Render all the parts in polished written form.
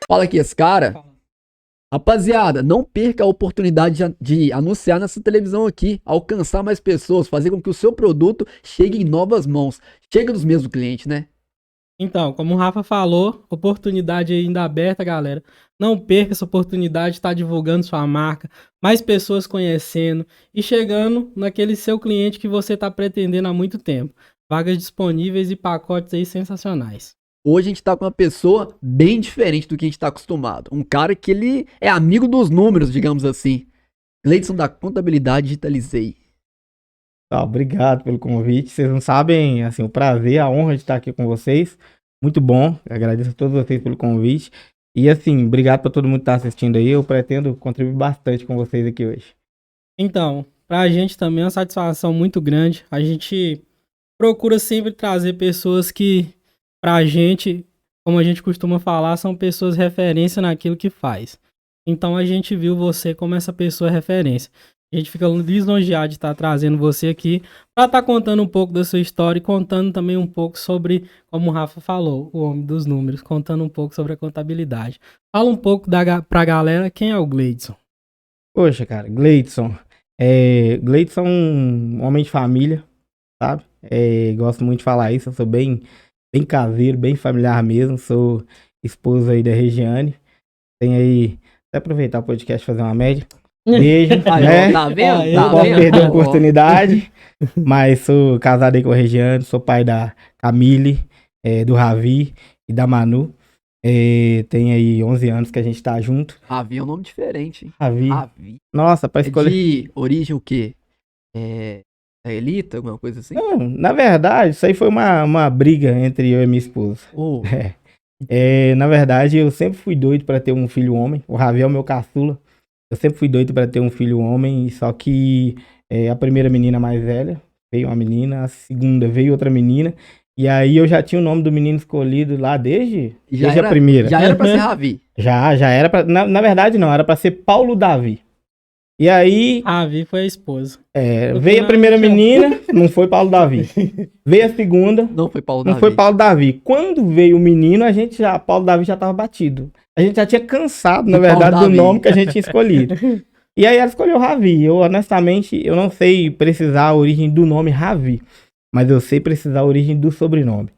Fala aqui, esse cara. Rapaziada, não perca a oportunidade de anunciar nessa televisão aqui, alcançar mais pessoas, fazer com que o seu produto chegue em novas mãos. Chega dos mesmos clientes, né? Então, como o Rafa falou, oportunidade ainda aberta, galera. Não perca essa oportunidade de estar divulgando sua marca, mais pessoas conhecendo e chegando naquele seu cliente que você está pretendendo há muito tempo. Vagas disponíveis e pacotes aí sensacionais. Hoje a gente tá com uma pessoa bem diferente do que a gente tá acostumado. Um cara que ele é amigo dos números, digamos assim. Gleidson da Contabilidade Digitalizei. Tá, obrigado pelo convite. Vocês não sabem, assim, o prazer, a honra de estar aqui com vocês. Muito bom. Agradeço a todos vocês pelo convite. E, assim, obrigado para todo mundo que está assistindo aí. Eu pretendo contribuir bastante com vocês aqui hoje. Então, pra gente também é uma satisfação muito grande. A gente procura sempre trazer pessoas que, pra gente, como a gente costuma falar, são pessoas referência naquilo que faz. Então a gente viu você como essa pessoa referência. A gente fica lisonjeado de estar trazendo você aqui para estar contando um pouco da sua história e contando também um pouco sobre, como o Rafa falou, o homem dos números, contando um pouco sobre a contabilidade. Fala um pouco pra galera quem é o Gleidson. Poxa, cara, Gleidson. Gleidson é um homem de família, sabe? Gosto muito de falar isso. Eu sou bem caseiro, bem familiar mesmo. Sou esposo aí da Regiane. Tem aí... Até aproveitar o podcast e fazer uma média. Beijo, né? Tá vendo? Não posso perder a oportunidade. Mas sou casado aí com a Regiane. Sou pai da Camille, do Ravi e da Manu. Tem aí 11 anos que a gente tá junto. Ravi é um nome diferente, hein? Ravi. Nossa, pra escolher... de origem o quê? Israelita, alguma coisa assim? Não, na verdade, isso aí foi uma briga entre eu e minha esposa. Oh. Na verdade, eu sempre fui doido pra ter um filho homem. O Ravi é o meu caçula. Eu sempre fui doido pra ter um filho homem, só que a primeira menina mais velha veio uma menina, a segunda veio outra menina, e aí eu já tinha o nome do menino escolhido lá desde a primeira. Já era pra ser Ravi. Já era pra... Na verdade, não, era pra ser Paulo Davi. E aí... Ravi foi a esposa. Veio a primeira menina, não foi Paulo Davi. Veio a segunda, não foi Paulo Davi. Não foi Paulo Davi. Quando veio o menino, Paulo Davi já tava batido. A gente já tinha cansado, na verdade, do nome que a gente tinha escolhido. E aí ela escolheu Ravi. Eu, honestamente, eu não sei precisar a origem do nome Ravi, mas eu sei precisar a origem do sobrenome.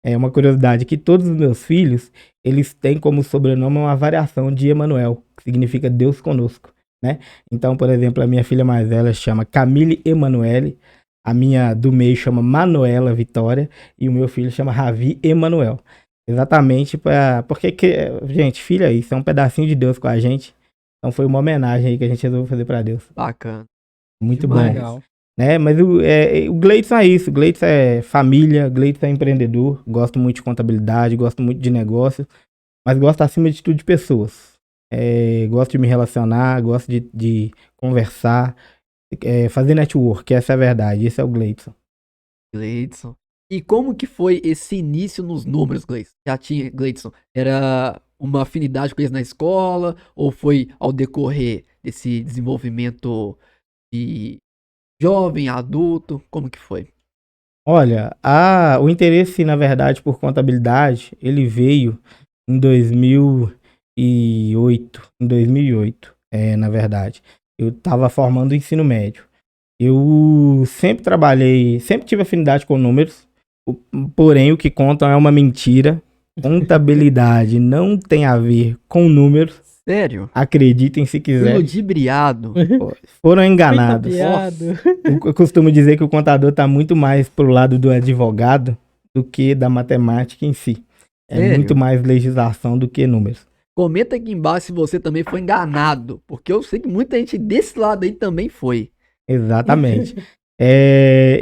É uma curiosidade que todos os meus filhos, eles têm como sobrenome uma variação de Emanuel, que significa Deus conosco. Né? Então, por exemplo, a minha filha mais velha chama Camille Emanuele, a minha do meio chama Manuela Vitória e o meu filho chama Ravi Emanuel. Exatamente porque, gente, filho é isso, é um pedacinho de Deus com a gente. Então foi uma homenagem aí que a gente resolveu fazer pra Deus. Bacana. Muito bom. Legal. Né? Mas o Gleidson é isso, o Gleidson é família, o Gleidson é empreendedor, gosto muito de contabilidade, gosto muito de negócio, mas gosto acima de tudo de pessoas. Gosto de me relacionar, gosto de conversar, fazer network, essa é a verdade, esse é o Gleidson. Gleidson. E como que foi esse início nos números, Gleidson? Já tinha, Gleidson, era uma afinidade com eles na escola, ou foi ao decorrer desse desenvolvimento de jovem, adulto, como que foi? Olha, o interesse, na verdade, por contabilidade, ele veio em 2008, na verdade. Eu estava formando o ensino médio. Eu sempre tive afinidade com números, porém o que contam é uma mentira. Contabilidade não tem a ver com números. Sério? Acreditem se quiser. Ludibriado. Foram enganados. Eu costumo dizer que o contador está muito mais pro lado do advogado do que da matemática em si. Sério? Muito mais legislação do que números. Comenta aqui embaixo se você também foi enganado, porque eu sei que muita gente desse lado aí também foi. Exatamente.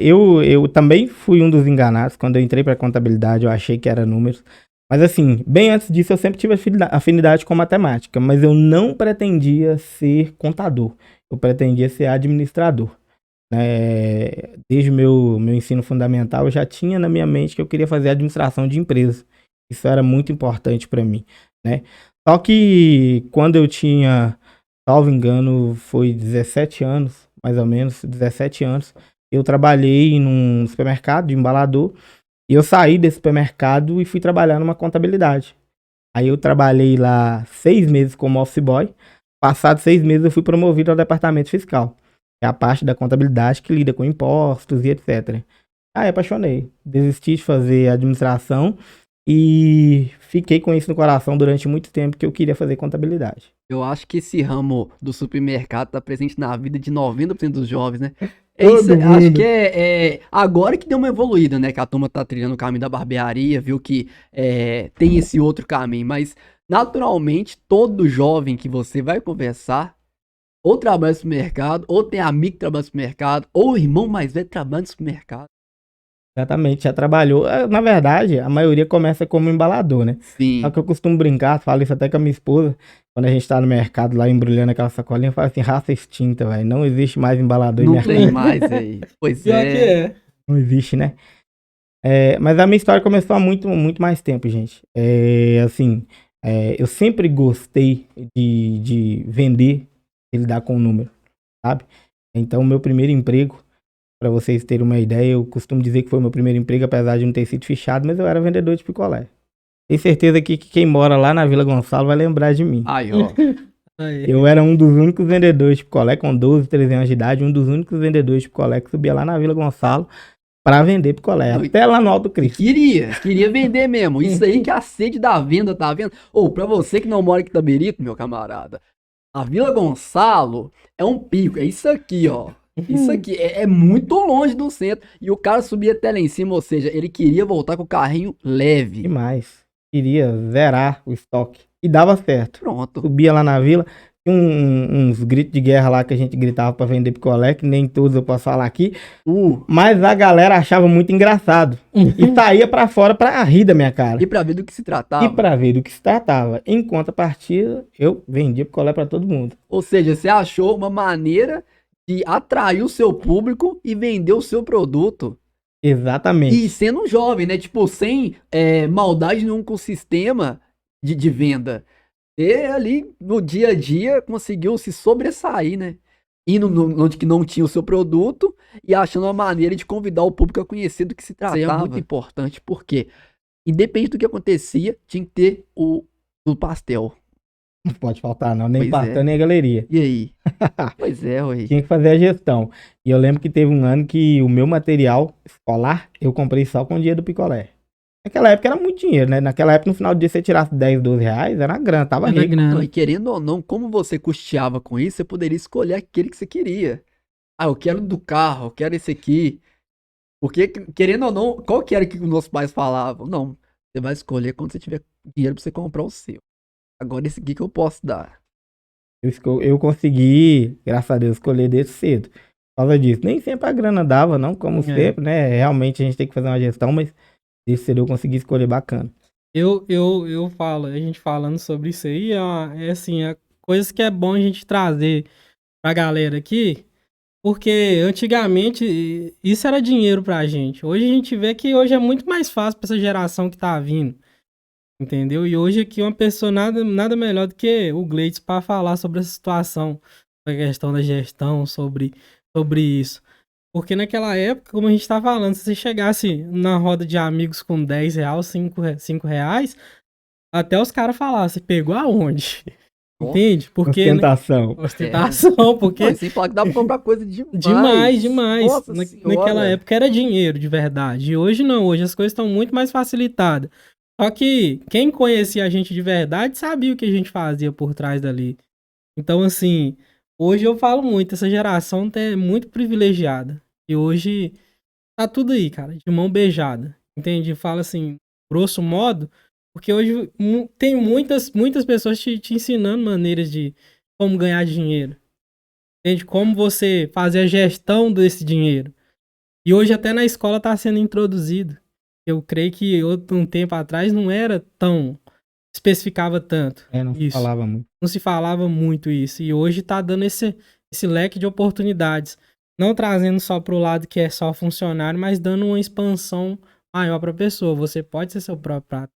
Eu também fui um dos enganados. Quando eu entrei para contabilidade, eu achei que era números. Mas assim, bem antes disso, eu sempre tive afinidade com matemática, mas eu não pretendia ser contador. Eu pretendia ser administrador. Desde o meu ensino fundamental, eu já tinha na minha mente que eu queria fazer administração de empresas. Isso era muito importante para mim, né? Só que quando eu tinha, salvo engano, foi 17 anos, mais ou menos, 17 anos, eu trabalhei num supermercado de embalador, e eu saí desse supermercado e fui trabalhar numa contabilidade. Aí eu trabalhei lá 6 meses como office boy. Passados 6 meses eu fui promovido ao departamento fiscal, que é a parte da contabilidade que lida com impostos e etc. Aí apaixonei. Desisti de fazer administração e fiquei com isso no coração durante muito tempo que eu queria fazer contabilidade. Eu acho que esse ramo do supermercado tá presente na vida de 90% dos jovens, né? Todo Acho mundo. que é agora que deu uma evoluída, né? Que a turma tá trilhando o caminho da barbearia, viu que tem esse outro caminho. Mas, naturalmente, todo jovem que você vai conversar, ou trabalha no supermercado, ou tem amigo que trabalha no supermercado, ou o irmão mais velho trabalha no supermercado. Exatamente, já trabalhou. Na verdade, a maioria começa como embalador, né? Só Sim, que eu costumo brincar, falo isso até com a minha esposa, quando a gente tá no mercado lá embrulhando aquela sacolinha, eu falo assim, raça extinta, velho. Não existe mais embalador em não mercado. tem mais aí. Pois Pior que é. é. Não existe, né? Mas a minha história começou há muito, muito mais tempo, gente. Assim, eu sempre gostei de vender e lidar com o número, sabe? Então, meu primeiro emprego, para vocês terem uma ideia, eu costumo dizer que foi meu primeiro emprego, apesar de não ter sido fichado, mas eu era vendedor de picolé. Tenho certeza que quem mora lá na Vila Gonçalo vai lembrar de mim. Aí, ó. Aí. Eu era um dos únicos vendedores de picolé, com 12, 13 anos de idade, um dos únicos vendedores de picolé que subia lá na Vila Gonçalo para vender picolé, Não, até lá no Alto Cristo. Queria vender mesmo. Isso aí que é a sede da venda, tá vendo? Ou pra você que não mora em Itaberito, meu camarada, a Vila Gonçalo é um pico. É isso aqui, ó. Isso aqui é muito longe do centro. E o cara subia até lá em cima, ou seja, ele queria voltar com o carrinho leve. Demais. Queria zerar o estoque. E dava certo. Pronto. Subia lá na vila, tinha uns gritos de guerra lá que a gente gritava pra vender picolé, que nem todos eu posso falar aqui. Mas a galera achava muito engraçado. E saía pra fora pra rir da minha cara. E pra ver do que se E tratava. pra ver do que se tratava. Em contrapartida, eu vendia picolé pra todo mundo. Ou seja, você achou uma maneira de atrair o seu público e vender o seu produto. Exatamente. E sendo um jovem, né? Tipo, sem maldade nenhuma com o sistema de venda. Você ali no dia a dia conseguiu se sobressair, né? Indo onde que não tinha o seu produto e achando uma maneira de convidar o público a conhecer do que se tratava. Isso aí é muito importante, porque independente do que acontecia, tinha que ter o pastel. Não pode faltar, não. Nem Pois pastel, é. nem a galeria. E aí? Pois é, ué. Tinha que fazer a gestão. E eu lembro que teve um ano que o meu material escolar eu comprei só com o dinheiro do picolé. Naquela época era muito dinheiro, né? Naquela época, no final do dia, você tirasse 10, 12 reais, era grana, tava Era rico. grana. Não, e querendo ou não, como você custeava com isso, você poderia escolher aquele que você queria. Ah, eu quero do carro, eu quero esse aqui. Porque, querendo ou não, qual que era que os nossos pais falavam? Não, você vai escolher quando você tiver dinheiro pra você comprar o seu. Agora esse aqui que eu posso dar. Eu consegui, graças a Deus, escolher desde cedo. Por causa disso. Nem sempre a grana dava, não, como sempre, né? Realmente a gente tem que fazer uma gestão, mas desde cedo eu consegui escolher bacana. Eu falo, a gente falando sobre isso aí, assim, coisas que é bom a gente trazer pra galera aqui, porque antigamente isso era dinheiro pra gente. Hoje a gente vê que hoje é muito mais fácil pra essa geração que tá vindo, entendeu? E hoje aqui uma pessoa nada melhor do que o Gleides pra falar sobre essa situação, a questão da gestão, sobre isso. Porque naquela época, como a gente tá falando, se você chegasse na roda de amigos com 10 reais, 5 reais, até os caras falavam, você pegou aonde? Entende? Porque... Ostentação. Ostentação, porque... Pô, sem falar que dá pra comprar coisa demais. Demais. Nossa senhora. Naquela época era dinheiro, de verdade. E hoje não, hoje as coisas estão muito mais facilitadas. Só que quem conhecia a gente de verdade sabia o que a gente fazia por trás dali. Então, assim, hoje eu falo muito, essa geração é muito privilegiada. E hoje tá tudo aí, cara, de mão beijada. Entende? Fala assim, grosso modo, porque hoje tem muitas pessoas te ensinando maneiras de como ganhar dinheiro. Entende? Como você fazer a gestão desse dinheiro. E hoje até na escola tá sendo introduzido. Eu creio que um tempo atrás não era tão... especificava tanto. Não se falava muito. Não se falava muito isso. E hoje tá dando esse leque de oportunidades. Não trazendo só pro lado que é só funcionário, mas dando uma expansão maior pra pessoa. Você pode ser seu próprio prato.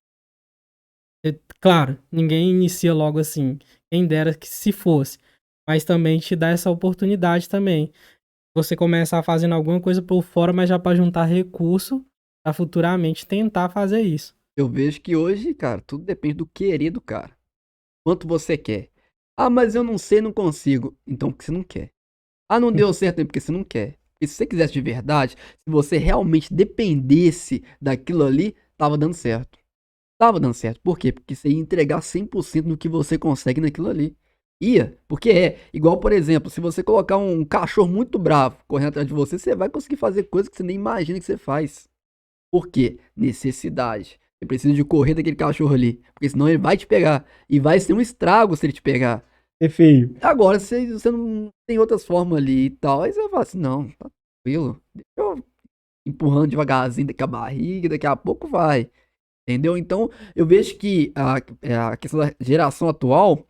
Claro, ninguém inicia logo assim. Quem dera que se fosse. Mas também te dá essa oportunidade também. Você começar fazendo alguma coisa por fora, mas já para juntar recurso para futuramente tentar fazer isso. Eu vejo que hoje, cara, tudo depende do querer do cara. Quanto você quer. Ah, mas eu não sei, não consigo. Então porque você não quer. Ah, não deu certo é porque você não quer. E se você quisesse de verdade, se você realmente dependesse daquilo ali, tava dando certo. Tava dando certo. Por quê? Porque você ia entregar 100% do que você consegue naquilo ali. Ia. Porque é. Igual, por exemplo, se você colocar um cachorro muito bravo correndo atrás de você, você vai conseguir fazer coisas que você nem imagina que você faz. Por quê? Necessidade. Você precisa de correr daquele cachorro ali. Porque senão ele vai te pegar. E vai ser um estrago se ele te pegar. É feio. Agora, se você não tem outras formas ali e tal, aí você vai falar assim, não, tá tranquilo. Deixa eu ir empurrando devagarzinho daqui a barriga, daqui a pouco vai. Entendeu? Então, eu vejo que a questão da geração atual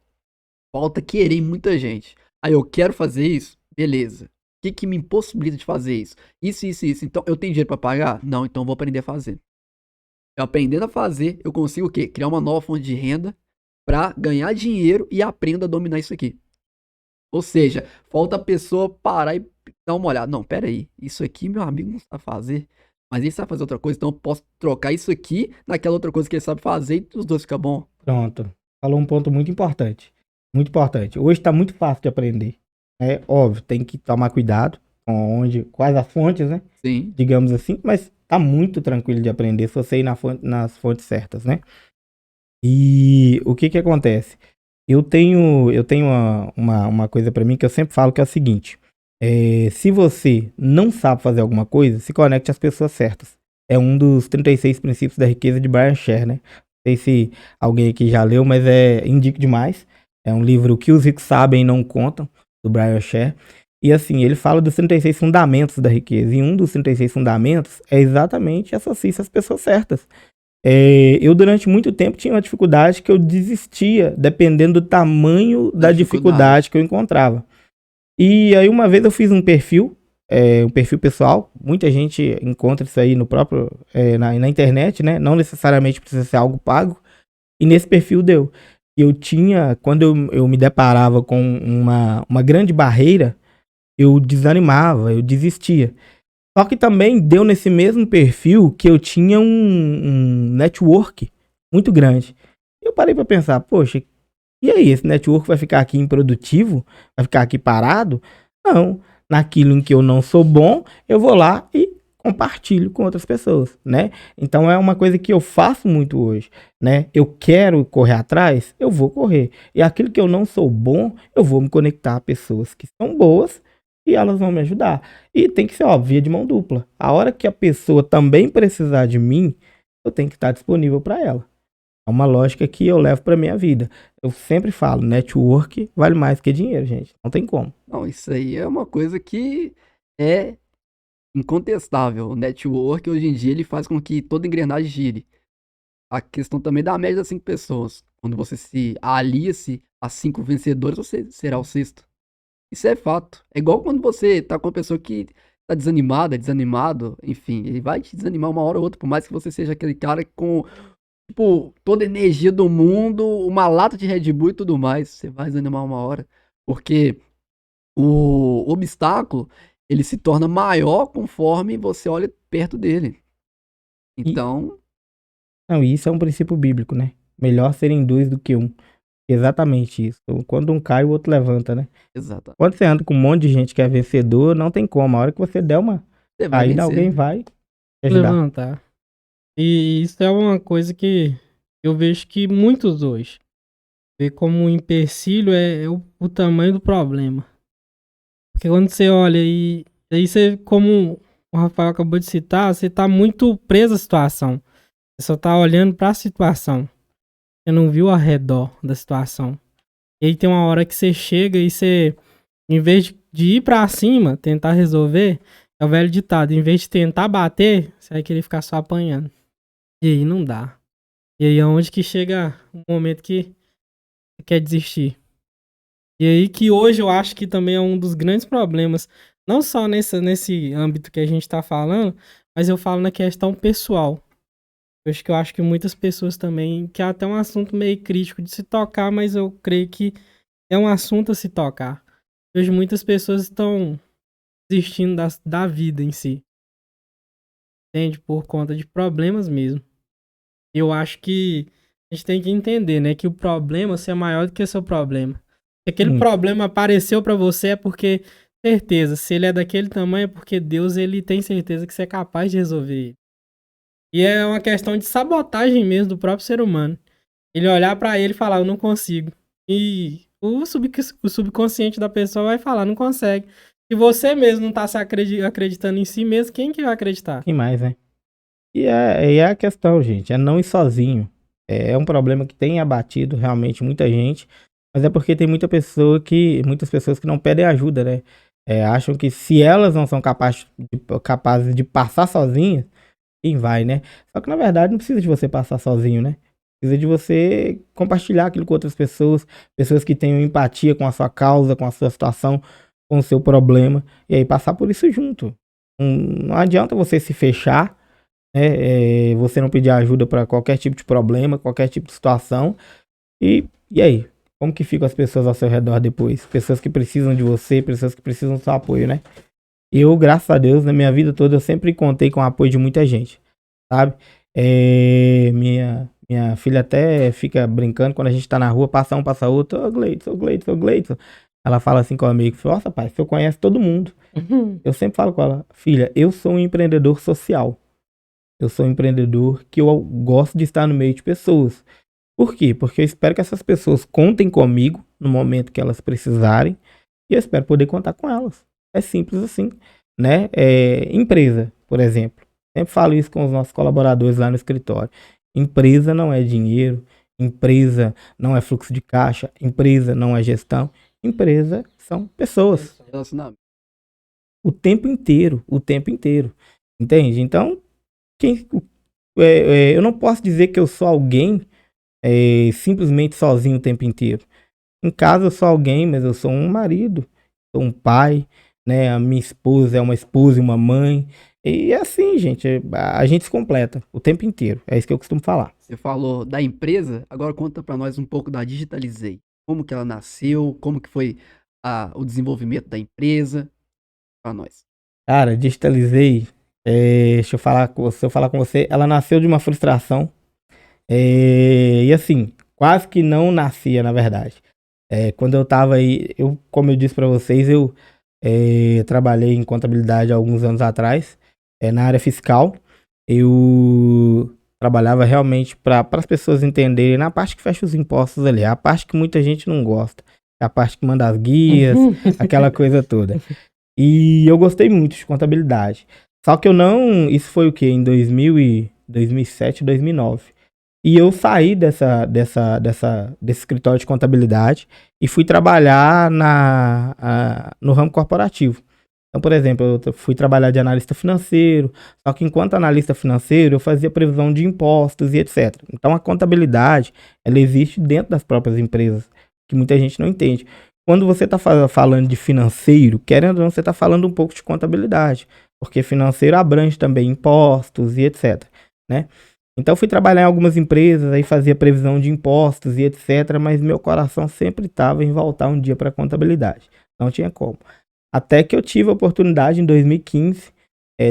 falta querer em muita gente. Aí eu quero fazer isso? Beleza. O que que me impossibilita de fazer isso? Isso, isso, isso. Então, eu tenho dinheiro pra pagar? Não, então eu vou aprender a fazer. Eu aprendendo a fazer, eu consigo o quê? Criar uma nova fonte de renda pra ganhar dinheiro e aprendo a dominar isso aqui. Ou seja, falta a pessoa parar e dar uma olhada. Não, pera aí. Isso aqui meu amigo não sabe fazer. Mas ele sabe fazer outra coisa, então eu posso trocar isso aqui naquela outra coisa que ele sabe fazer e os dois ficam bom. Pronto. Falou um ponto muito importante. Muito importante. Hoje está muito fácil de aprender. É óbvio, tem que tomar cuidado com quais as fontes, né? Sim. Digamos assim, mas tá muito tranquilo de aprender se você ir nas fontes certas, né? E o que que acontece? Eu tenho uma coisa para mim que eu sempre falo que é o seguinte: se você não sabe fazer alguma coisa, se conecte às pessoas certas. É um dos 36 princípios da riqueza de Brian Sher, né? Não sei se alguém aqui já leu, mas indico demais. É um livro que os ricos sabem e não contam, do Brian Sher. E assim, ele fala dos 36 fundamentos da riqueza. E um dos 36 fundamentos é exatamente associe-se às pessoas certas. Eu durante muito tempo tinha uma dificuldade que eu desistia, dependendo do tamanho da dificuldade que eu encontrava. E aí uma vez eu fiz um perfil pessoal, muita gente encontra isso aí no próprio, na internet, né? Não necessariamente precisa ser algo pago. E nesse perfil deu. Quando eu me deparava com uma grande barreira, eu desanimava, eu desistia. Só que também deu nesse mesmo perfil que eu tinha um network muito grande. Eu parei para pensar, poxa, e aí, esse network vai ficar aqui improdutivo? Vai ficar aqui parado? Não. Naquilo em que eu não sou bom, eu vou lá e compartilho com outras pessoas, né? Então é uma coisa que eu faço muito hoje, né? Eu quero correr atrás, eu vou correr. E aquilo que eu não sou bom, eu vou me conectar a pessoas que são boas e elas vão me ajudar. E tem que ser, ó, via de mão dupla. A hora que a pessoa também precisar de mim, eu tenho que estar disponível para ela. É uma lógica que eu levo para minha vida. Eu sempre falo, network vale mais que dinheiro, gente. Não tem como. Não, isso aí é uma coisa que é incontestável. O network, hoje em dia, ele faz com que toda engrenagem gire. A questão também da média das 5 pessoas. Quando você se alia-se a 5 vencedores, você será o sexto. Isso é fato. É igual quando você tá com uma pessoa que tá desanimada, desanimado, enfim, ele vai te desanimar uma hora ou outra, por mais que você seja aquele cara com, tipo, toda a energia do mundo, uma lata de Red Bull e tudo mais, você vai desanimar uma hora. Porque o obstáculo, ele se torna maior conforme você olha perto dele. E, Então, não, isso é um princípio bíblico, né? Melhor serem dois do que um. Exatamente isso. Quando um cai, o outro levanta, né? exato. Quando você anda com um monte de gente que é vencedor, não tem como. A hora que você der uma Você vai caída, vencer. alguém vai te ajudar. Levantar. E isso é uma coisa que eu vejo que muitos hoje vê como um empecilho é o tamanho do problema. Porque quando você olha e aí você, como o Rafael acabou de citar, você tá muito preso à situação. Você só tá olhando pra situação. Você não viu ao redor da situação. E aí tem uma hora que você chega e você, em vez de ir pra cima, tentar resolver, é o velho ditado, em vez de tentar bater, você vai querer ficar só apanhando. E aí não dá. E aí é onde que chega o momento que você quer desistir. E aí que hoje eu acho que também é um dos grandes problemas, não só nesse âmbito que a gente tá falando, mas eu falo na questão pessoal. Eu acho que muitas pessoas também, que é até um assunto meio crítico de se tocar, mas eu creio que é um assunto a se tocar. Hoje muitas pessoas estão desistindo da vida em si. Entende? Por conta de problemas mesmo. Eu acho que a gente tem que entender, né, que o problema é maior do que o seu problema. Se aquele problema apareceu pra você é porque, certeza, se ele é daquele tamanho é porque Deus, ele tem certeza que você é capaz de resolver ele. E é uma questão de sabotagem mesmo do próprio ser humano. Ele olhar pra ele e falar, eu não consigo. E o subconsciente da pessoa vai falar, não consegue. Se você mesmo não tá se acreditando em si mesmo, quem que vai acreditar? Quem mais, né? E é a questão, gente, é não ir sozinho. É um problema que tem abatido realmente muita gente, mas é porque tem muitas pessoas que não pedem ajuda, né? Acham que se elas não são capazes de passar sozinhas, quem vai, né? Só que na verdade não precisa de você passar sozinho, né? Precisa de você compartilhar aquilo com outras pessoas, pessoas que tenham empatia com a sua causa, com a sua situação, com o seu problema, e aí passar por isso junto. Não adianta você se fechar, né? Você não pedir ajuda para qualquer tipo de problema, qualquer tipo de situação. E aí? Como que ficam as pessoas ao seu redor depois? Pessoas que precisam de você, pessoas que precisam do seu apoio, né? Eu, graças a Deus, na minha vida toda, eu sempre contei com o apoio de muita gente, sabe? Minha filha até fica brincando quando a gente tá na rua, passa um, passa outro, ô Gleidson, ô Gleidson, ô Gleidson. Ela fala assim comigo, nossa pai, você conhece todo mundo. Eu sempre falo com ela, filha, eu sou um empreendedor social. Eu sou um empreendedor que eu gosto de estar no meio de pessoas. Por quê? Porque eu espero que essas pessoas contem comigo no momento que elas precisarem e eu espero poder contar com elas. É simples assim, né? Empresa, por exemplo. Sempre falo isso com os nossos colaboradores lá no escritório. Empresa não é dinheiro, empresa não é fluxo de caixa, empresa não é gestão. Empresa são pessoas. Relacionamento. O tempo inteiro, entende? Então, eu não posso dizer que eu sou alguém simplesmente sozinho o tempo inteiro. Em casa eu sou alguém, mas eu sou um marido, sou um pai, né? A minha esposa é uma esposa e uma mãe. E é assim, gente, a gente se completa o tempo inteiro. É isso que eu costumo falar. Você falou da empresa, agora conta pra nós um pouco da Digitalizei. Como que ela nasceu, como que foi o desenvolvimento da empresa, pra nós. Cara, Digitalizei, deixa eu falar com você, ela nasceu de uma frustração. E assim, quase que não nascia, na verdade. Quando eu tava aí, como eu disse pra vocês, eu trabalhei em contabilidade há alguns anos atrás, na área fiscal. Eu trabalhava realmente para as pessoas entenderem na parte que fecha os impostos ali, a parte que muita gente não gosta, a parte que manda as guias, aquela coisa toda. E eu gostei muito de contabilidade. Só que isso foi o quê? Em 2007, 2009. E eu saí desse escritório de contabilidade e fui trabalhar no ramo corporativo. Então, por exemplo, eu fui trabalhar de analista financeiro, só que enquanto analista financeiro eu fazia previsão de impostos e etc. Então a contabilidade, ela existe dentro das próprias empresas, que muita gente não entende. Quando você está falando de financeiro, querendo ou não, você está falando um pouco de contabilidade, porque financeiro abrange também impostos e etc, né? Então eu fui trabalhar em algumas empresas, aí fazia previsão de impostos e etc, mas meu coração sempre estava em voltar um dia para contabilidade. Não tinha como. Até que eu tive a oportunidade em 2015,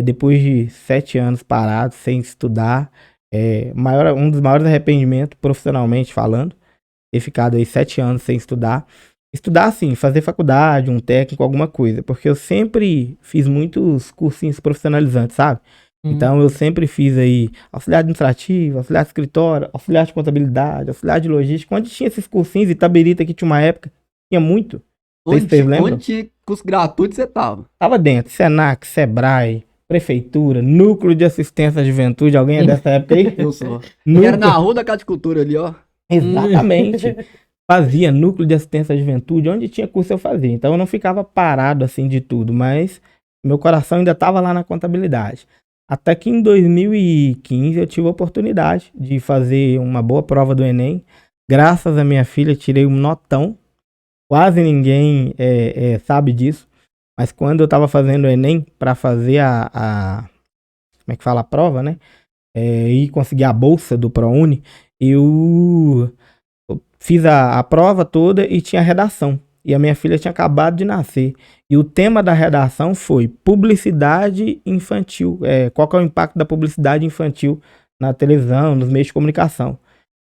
depois de 7 anos parado, sem estudar, um dos maiores arrependimentos, profissionalmente falando, ter ficado aí 7 anos sem estudar. Estudar assim, fazer faculdade, um técnico, alguma coisa, porque eu sempre fiz muitos cursinhos profissionalizantes, sabe? Então eu sempre fiz aí auxiliar administrativo, auxiliar de escritório, auxiliar de contabilidade, auxiliar de logística. Onde tinha esses cursinhos, Itabirita, que tinha uma época, tinha muito. Onde tinha curso gratuito você tava? Tava dentro, Senac, Sebrae, Prefeitura, Núcleo de Assistência à Juventude. Alguém é dessa época aí? Eu sou. Era na Rua da Caticultura ali, ó. Exatamente. Fazia Núcleo de Assistência à Juventude, onde tinha curso eu fazia. Então eu não ficava parado assim de tudo, mas meu coração ainda tava lá na contabilidade. Até que em 2015 eu tive a oportunidade de fazer uma boa prova do Enem. Graças à minha filha, tirei um notão. Quase ninguém sabe disso. Mas quando eu estava fazendo o Enem para fazer como é que fala, a prova, né? E conseguir a bolsa do ProUni, eu fiz a prova toda e tinha redação. E a minha filha tinha acabado de nascer. E o tema da redação foi publicidade infantil. Qual que é o impacto da publicidade infantil na televisão, nos meios de comunicação.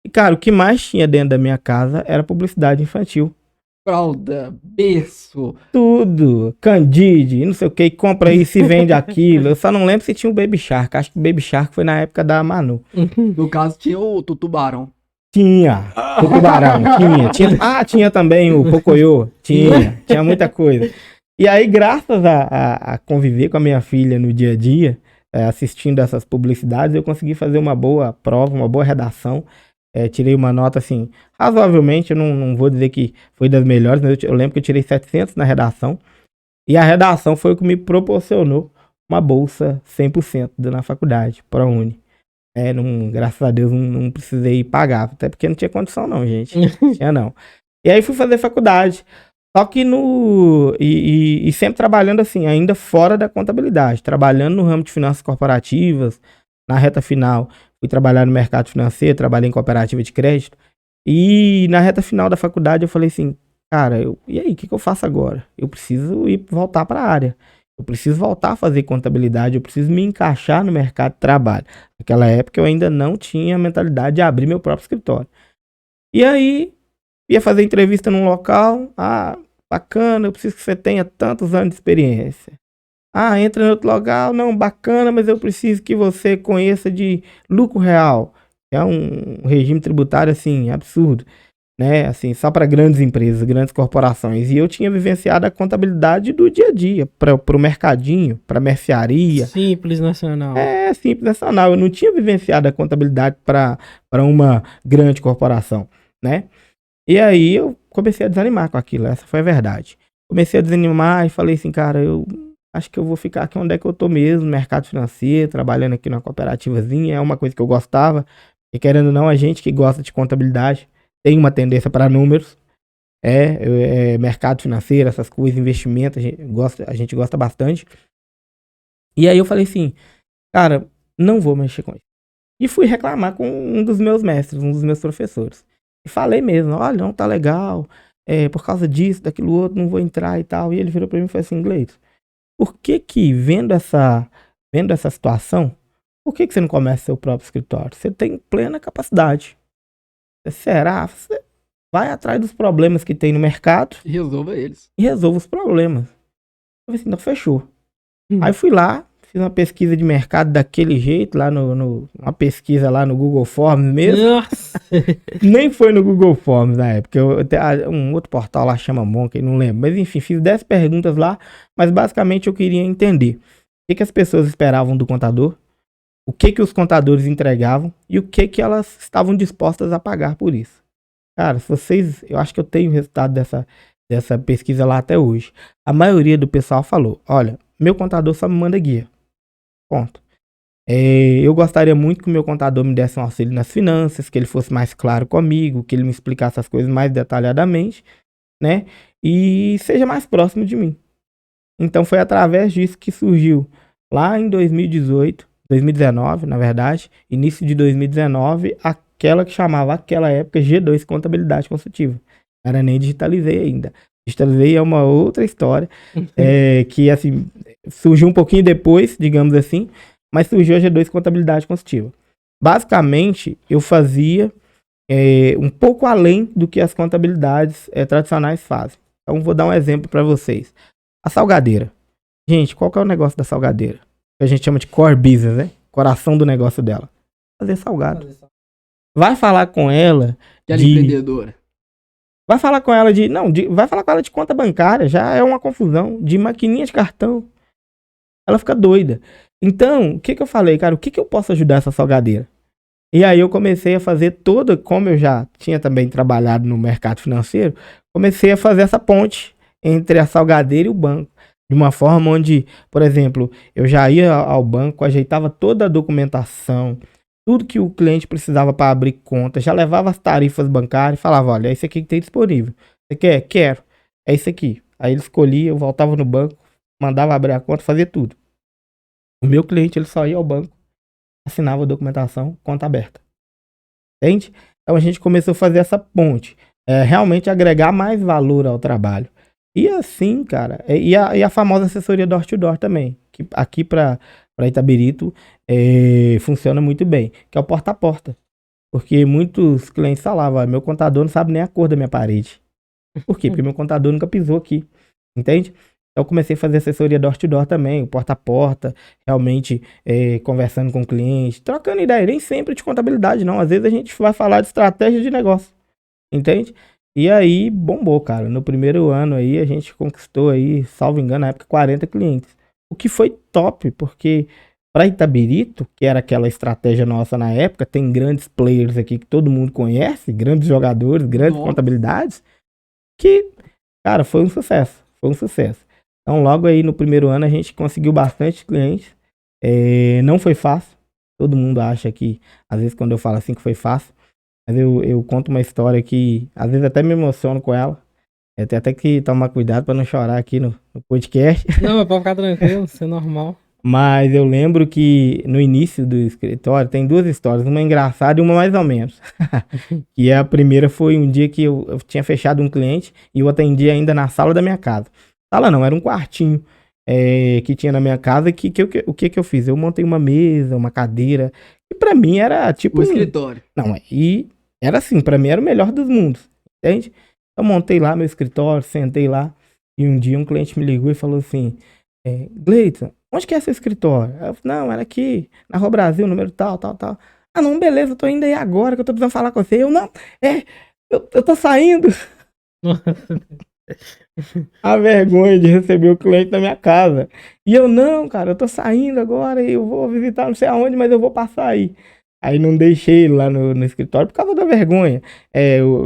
E, cara, o que mais tinha dentro da minha casa era publicidade infantil. Fralda, berço. Tudo, Candide, não sei o que, compra isso e vende aquilo. Eu só não lembro se tinha o Baby Shark. Acho que o Baby Shark foi na época da Manu. No caso, tinha o Tutubarão. Tinha, o Tubarão, tinha também o Pocoyo, tinha muita coisa. E aí, graças a conviver com a minha filha no dia a dia, assistindo essas publicidades, eu consegui fazer uma boa prova, uma boa redação. Tirei uma nota, assim, razoavelmente, eu não vou dizer que foi das melhores, mas eu lembro que eu tirei 700 na redação. E a redação foi o que me proporcionou uma bolsa 100% na faculdade, ProUni. Graças a Deus não precisei pagar, até porque não tinha condição não, gente. Não tinha não. E aí fui fazer faculdade. Só que e sempre trabalhando assim, ainda fora da contabilidade, trabalhando no ramo de finanças corporativas, na reta final, fui trabalhar no mercado financeiro, trabalhei em cooperativa de crédito, e na reta final da faculdade eu falei assim, cara, e aí, o que eu faço agora? Eu preciso voltar para a área, eu preciso voltar a fazer contabilidade, eu preciso me encaixar no mercado de trabalho. Naquela época eu ainda não tinha a mentalidade de abrir meu próprio escritório. E aí, ia fazer entrevista num local, bacana, eu preciso que você tenha tantos anos de experiência. Entra em outro local, não, bacana, mas eu preciso que você conheça de lucro real. É um regime tributário, assim, absurdo, né? Assim, só para grandes empresas, grandes corporações. E eu tinha vivenciado a contabilidade do dia a dia, para o mercadinho, para mercearia. Simples nacional. Simples nacional. Eu não tinha vivenciado a contabilidade para uma grande corporação, né? E aí eu comecei a desanimar com aquilo, essa foi a verdade. Comecei a desanimar e falei assim, cara, eu acho que eu vou ficar aqui onde é que eu tô mesmo, no mercado financeiro, trabalhando aqui numa cooperativazinha, é uma coisa que eu gostava. E querendo ou não, a gente que gosta de contabilidade tem uma tendência para números. Mercado financeiro, essas coisas, investimento, a gente gosta bastante. E aí eu falei assim, cara, não vou mexer com isso. E fui reclamar com um dos meus mestres, um dos meus professores. E falei mesmo, olha, não tá legal, por causa disso, daquilo outro, não vou entrar e tal. E ele virou pra mim e falou assim, Gleison, por que vendo essa situação, por que você não começa seu próprio escritório? Você tem plena capacidade. Será? Você vai atrás dos problemas que tem no mercado. E resolva eles. E resolva os problemas. Eu falei assim, então fechou. Aí fui lá, fiz uma pesquisa de mercado daquele jeito, lá uma pesquisa lá no Google Forms mesmo. Nossa. Nem foi no Google Forms na época. Um outro portal lá chama Monk, não lembro. Mas enfim, fiz 10 perguntas lá, mas basicamente eu queria entender o que as pessoas esperavam do contador, o que os contadores entregavam e o que elas estavam dispostas a pagar por isso. Cara, eu acho que eu tenho o resultado dessa pesquisa lá até hoje. A maioria do pessoal falou, olha, meu contador só me manda guia. Ponto. Eu gostaria muito que o meu contador me desse um auxílio nas finanças, que ele fosse mais claro comigo, que ele me explicasse as coisas mais detalhadamente, né? E seja mais próximo de mim. Então foi através disso que surgiu lá em 2019, na verdade, início de 2019, aquela que chamava aquela época G2 Contabilidade Consultiva. Não era nem digitalizei ainda. Digitalizei é uma outra história, que assim, surgiu um pouquinho depois, digamos assim, mas surgiu a G2 Contabilidade Consultiva. Basicamente, eu fazia um pouco além do que as contabilidades tradicionais fazem. Então, vou dar um exemplo para vocês. A salgadeira. Gente, qual que é o negócio da salgadeira? Que a gente chama de core business, né? Coração do negócio dela. Fazer salgado. Vai falar com ela empreendedora. Vai falar com ela vai falar com ela de conta bancária, já é uma confusão, de maquininha de cartão. Ela fica doida. Então, o que eu falei, cara, o que eu posso ajudar essa salgadeira? E aí eu comecei a fazer como eu já tinha também trabalhado no mercado financeiro, comecei a fazer essa ponte entre a salgadeira e o banco. De uma forma onde, por exemplo, eu já ia ao banco, ajeitava toda a documentação, tudo que o cliente precisava para abrir conta, já levava as tarifas bancárias e falava, olha, é isso aqui que tem disponível. Você quer? Quero. É isso aqui. Aí ele escolhia, eu voltava no banco, mandava abrir a conta, fazia tudo. O meu cliente, ele só ia ao banco, assinava a documentação, conta aberta. Entende? Então a gente começou a fazer essa ponte. Realmente agregar mais valor ao trabalho. E assim, cara, e a famosa assessoria door to door também. Que aqui para para Itabirito funciona muito bem, que é o porta a porta. Porque muitos clientes falavam, meu contador não sabe nem a cor da minha parede. Por quê? Porque meu contador nunca pisou aqui, entende? Então eu comecei a fazer assessoria door to door também, o porta a porta, realmente conversando com o cliente, trocando ideia, nem sempre de contabilidade não, às vezes a gente vai falar de estratégia de negócio, entende? E aí bombou, cara, no primeiro ano aí a gente conquistou aí, salvo engano, na época 40 clientes, o que foi top, porque para Itabirito, que era aquela estratégia nossa na época, tem grandes players aqui que todo mundo conhece, grandes jogadores, grandes contabilidades, que, cara, foi um sucesso. Então, logo aí no primeiro ano a gente conseguiu bastante clientes. Não foi fácil. Todo mundo acha que, às vezes quando eu falo assim que foi fácil, mas eu conto uma história que, às vezes até me emociono com ela. Eu tenho até que tomar cuidado para não chorar aqui no podcast. Não, pode ficar tranquilo, isso é normal. Mas eu lembro que no início do escritório tem duas histórias, uma engraçada e uma mais ou menos. E a primeira foi um dia que eu tinha fechado um cliente e eu atendi ainda na sala da minha casa. Sala não, era um quartinho que tinha na minha casa. O que eu fiz? Eu montei uma mesa, uma cadeira, e pra mim era tipo... Um escritório. Não, e era assim, pra mim era o melhor dos mundos, entende? Eu montei lá meu escritório, sentei lá, e um dia um cliente me ligou e falou assim, Gleidson, onde que é seu escritório? Eu falei, não, era aqui, na Rua Brasil, número tal. Ah, não, beleza, eu tô indo aí agora que eu tô precisando falar com você. Eu, não, eu tô saindo. A vergonha de receber o cliente na minha casa. E eu, não, cara, eu tô saindo agora e eu vou visitar não sei aonde, mas eu vou passar aí. Aí não deixei ele lá no escritório por causa da vergonha.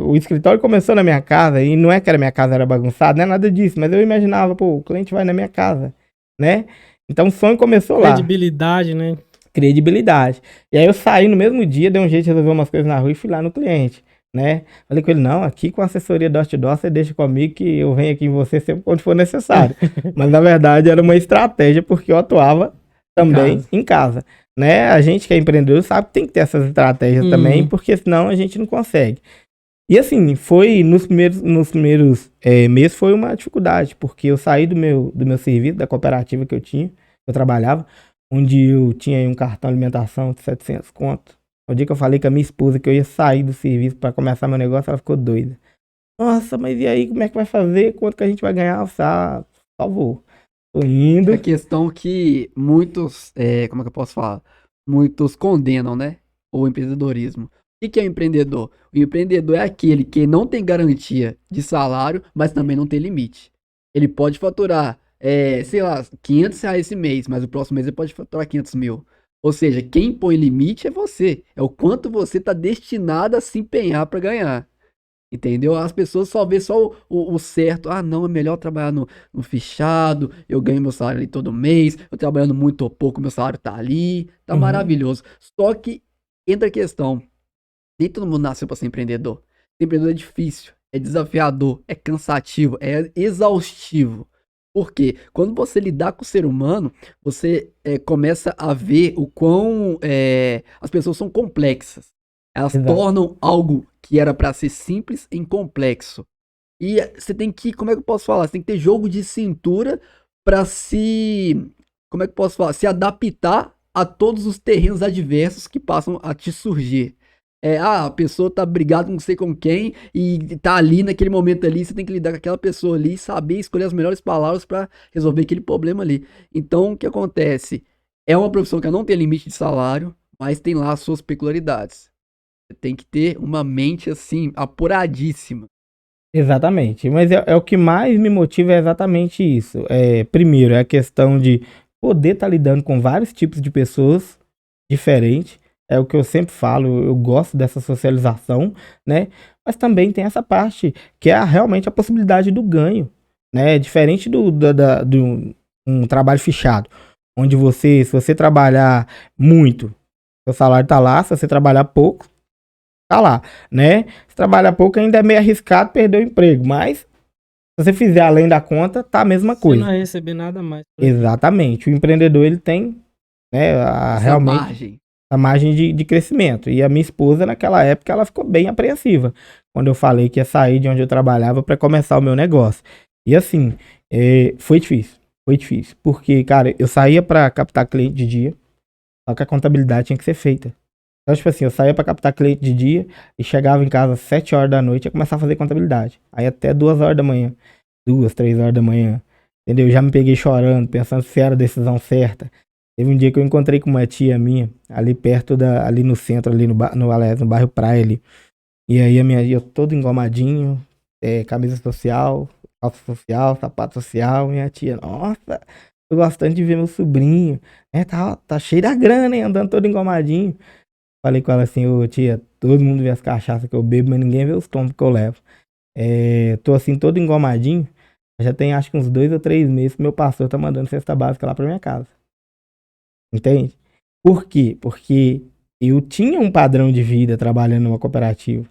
O escritório começou na minha casa e não é que a minha casa era bagunçada, não é nada disso, mas eu imaginava, pô, o cliente vai na minha casa, né? Então o sonho começou lá. Credibilidade, né? Credibilidade. E aí eu saí no mesmo dia, dei um jeito de resolver umas coisas na rua e fui lá no cliente, né? Falei com ele, não, aqui com a assessoria door to door, você deixa comigo que eu venho aqui em você sempre quando for necessário. Mas na verdade era uma estratégia porque eu atuava também em casa, né? A gente que é empreendedor sabe que tem que ter essas estratégias também, porque senão a gente não consegue. E assim, foi nos primeiros meses foi uma dificuldade, porque eu saí do meu serviço, da cooperativa que eu trabalhava, onde eu tinha aí um cartão de alimentação de 700 conto. O dia que eu falei com a minha esposa que eu ia sair do serviço para começar meu negócio, ela ficou doida. Nossa, mas e aí, como é que vai fazer? Quanto que a gente vai ganhar? Eu falei, por favor, tô indo. É a questão que muitos, como é que eu posso falar? Muitos condenam, né? O empreendedorismo. O que é o empreendedor? O empreendedor é aquele que não tem garantia de salário, mas também não tem limite. Ele pode faturar, sei lá, R$500 esse mês, mas o próximo mês ele pode faturar 500 mil. Ou seja, quem põe limite é você. É o quanto você está destinado a se empenhar para ganhar. Entendeu? As pessoas só vê só o certo. Ah, não, é melhor trabalhar no fichado. Eu ganho meu salário ali todo mês. Eu trabalhando muito ou pouco, meu salário tá ali. Tá maravilhoso. Só que entra a questão. Nem todo mundo nasceu para ser empreendedor. Ser empreendedor é difícil, é desafiador, é cansativo, é exaustivo. Por quê? Quando você lidar com o ser humano, você começa a ver o quão as pessoas são complexas. Elas tornam algo que era para ser simples em complexo. E você tem que, como é que eu posso falar? Você tem que ter jogo de cintura para como é que eu posso falar? Se adaptar a todos os terrenos adversos que passam a te surgir. A pessoa tá brigada com não sei com quem e tá ali naquele momento ali, você tem que lidar com aquela pessoa ali e saber escolher as melhores palavras para resolver aquele problema ali. Então, o que acontece? É uma profissão que não tem limite de salário, mas tem lá as suas peculiaridades. Você tem que ter uma mente assim, apuradíssima. Exatamente, mas é o que mais me motiva é exatamente isso. Primeiro, é a questão de poder estar lidando com vários tipos de pessoas diferentes. É o que eu sempre falo, eu gosto dessa socialização, né? Mas também tem essa parte que é realmente a possibilidade do ganho, né? Diferente do um trabalho fichado, onde se você trabalhar muito, seu salário tá lá, se você trabalhar pouco, tá lá, né? Se trabalhar pouco ainda é meio arriscado perder o emprego, mas se você fizer além da conta, tá a mesma coisa. Você não vai receber nada mais. Exatamente, o empreendedor ele tem, né, realmente a margem de crescimento. E a minha esposa, naquela época, ela ficou bem apreensiva quando eu falei que ia sair de onde eu trabalhava para começar o meu negócio. E assim, foi difícil. Foi difícil. Porque, cara, eu saía pra captar cliente de dia, só que a contabilidade tinha que ser feita. Então, tipo assim, eu saía pra captar cliente de dia e chegava em casa às 7 horas da noite e ia começar a fazer contabilidade. Aí até 2 horas da manhã. 2, 3 horas da manhã. Entendeu? Já me peguei chorando, pensando se era a decisão certa. Teve um dia que eu encontrei com uma tia minha, ali perto ali no centro, ali aliás, no bairro Praia ali. E aí a minha tia todo engomadinho, camisa social, calça social, sapato social. Minha tia, nossa, tô gostando de ver meu sobrinho. Tá cheio da grana, hein? Andando todo engomadinho. Falei com ela assim, ô tia, todo mundo vê as cachaças que eu bebo, mas ninguém vê os tombos que eu levo. Tô assim, todo engomadinho. Já tem acho que uns 2 ou 3 meses que meu pastor tá mandando cesta básica lá pra minha casa. Entende? Por quê? Porque eu tinha um padrão de vida trabalhando numa cooperativa.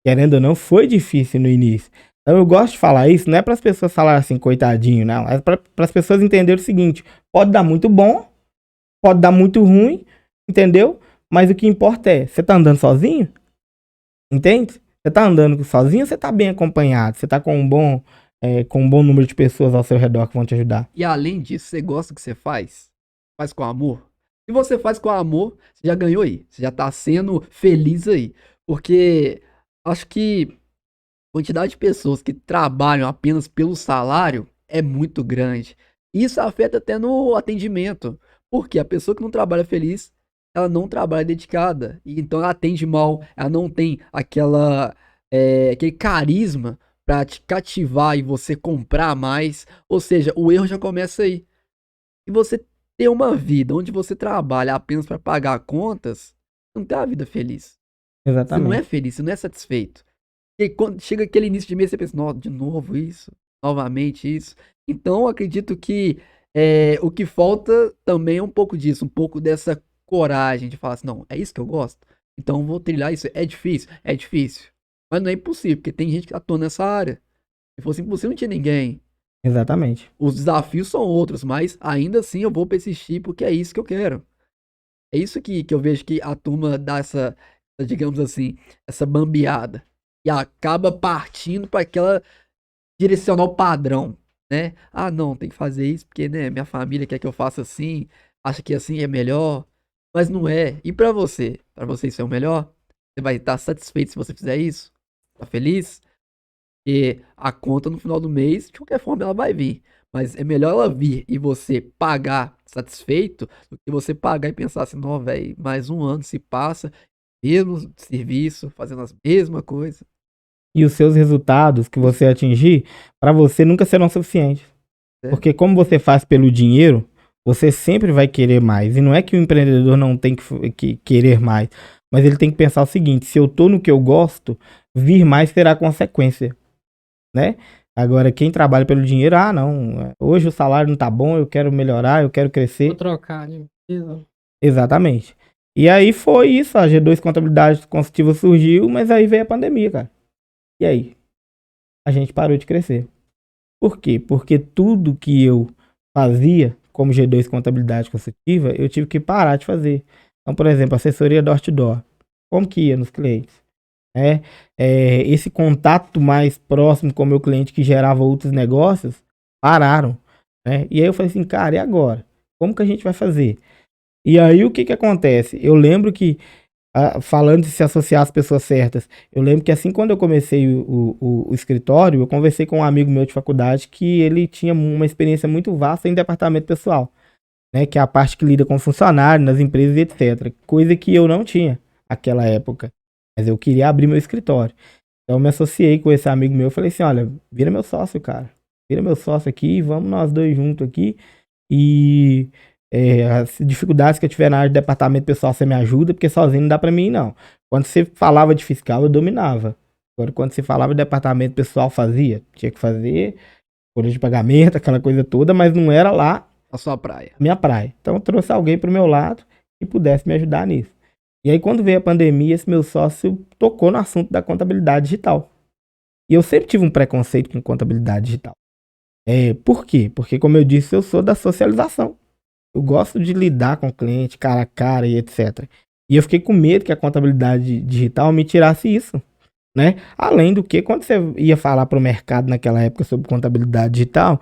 Querendo ou não, foi difícil no início. Então eu gosto de falar isso, não é para as pessoas falarem assim, coitadinho, não. É para as pessoas entenderem o seguinte: pode dar muito bom, pode dar muito ruim, entendeu? Mas o que importa é, você tá andando sozinho? Entende? Você tá andando sozinho ou você tá bem acompanhado? Você tá com um bom número de pessoas ao seu redor que vão te ajudar? E além disso, você gosta do que você faz? Faz com amor? Se você faz com amor, você já ganhou aí. Você já tá sendo feliz aí. Porque acho que a quantidade de pessoas que trabalham apenas pelo salário é muito grande. Isso afeta até no atendimento. Porque a pessoa que não trabalha feliz, ela não trabalha dedicada. E então ela atende mal, ela não tem aquele carisma pra te cativar e você comprar mais. Ou seja, o erro já começa aí. E você ter uma vida onde você trabalha apenas para pagar contas, você não tem uma vida feliz. Você não é Exatamente. feliz, você não é satisfeito. E quando chega aquele início de mês, você pensa, nossa, de novo isso, novamente isso. Então, eu acredito que o que falta também é um pouco disso, um pouco dessa coragem de falar assim, não, é isso que eu gosto? Então, eu vou trilhar isso. É difícil? É difícil. Mas não é impossível, porque tem gente que atua nessa área. Se fosse impossível, não tinha ninguém. Exatamente. Os desafios são outros, mas ainda assim eu vou persistir porque é isso que eu quero. É isso que eu vejo que a turma dá digamos assim, essa bambeada. E acaba partindo para aquela direcional padrão, né? Ah, não, tem que fazer isso porque, né, minha família quer que eu faça assim, acha que assim é melhor, mas não é. E para você? Para você isso é o melhor? Você vai estar satisfeito se você fizer isso? Tá feliz? Porque a conta no final do mês, de qualquer forma, ela vai vir. Mas é melhor ela vir e você pagar satisfeito do que você pagar e pensar assim, não, velho, mais um ano se passa, mesmo serviço, fazendo as mesmas coisas. E os seus resultados que você atingir, para você nunca serão suficientes. Né? Porque como você faz pelo dinheiro, você sempre vai querer mais. E não é que o empreendedor não tem que querer mais, mas ele tem que pensar o seguinte: se eu tô no que eu gosto, vir mais será consequência, né? Agora, quem trabalha pelo dinheiro, não, hoje o salário não tá bom, eu quero melhorar, eu quero crescer. Vou trocar, né? Exatamente. E aí foi isso, a G2 Contabilidade Consultiva surgiu, mas aí veio a pandemia, cara. E aí? A gente parou de crescer. Por quê? Porque tudo que eu fazia como G2 Contabilidade Consultiva, eu tive que parar de fazer. Então, por exemplo, assessoria door to door. Como que ia nos clientes? Esse contato mais próximo com o meu cliente que gerava outros negócios, pararam. Né? E aí eu falei assim, cara, e agora? Como que a gente vai fazer? E aí o que que acontece? Eu lembro que, falando de se associar às pessoas certas, eu lembro que assim quando eu comecei o escritório, eu conversei com um amigo meu de faculdade que ele tinha uma experiência muito vasta em departamento pessoal, né? Que é a parte que lida com funcionários, nas empresas, etc. Coisa que eu não tinha naquela época. Mas eu queria abrir meu escritório. Então eu me associei com esse amigo meu e falei assim, olha, vira meu sócio, cara. Vira meu sócio aqui, vamos nós dois juntos aqui. E as dificuldades que eu tiver na área de departamento pessoal, você me ajuda, porque sozinho não dá pra mim, não. Quando você falava de fiscal, eu dominava. Agora, quando você falava de departamento pessoal, fazia. Tinha que fazer folha de pagamento, aquela coisa toda, mas não era lá A sua praia. minha praia. Então eu trouxe alguém pro meu lado que pudesse me ajudar nisso. E aí quando veio a pandemia, esse meu sócio tocou no assunto da contabilidade digital. E eu sempre tive um preconceito com contabilidade digital. Por quê? Porque, como eu disse, eu sou da socialização. Eu gosto de lidar com o cliente, cara a cara e etc. E eu fiquei com medo que a contabilidade digital me tirasse isso, né? Além do que, quando você ia falar para o mercado naquela época sobre contabilidade digital,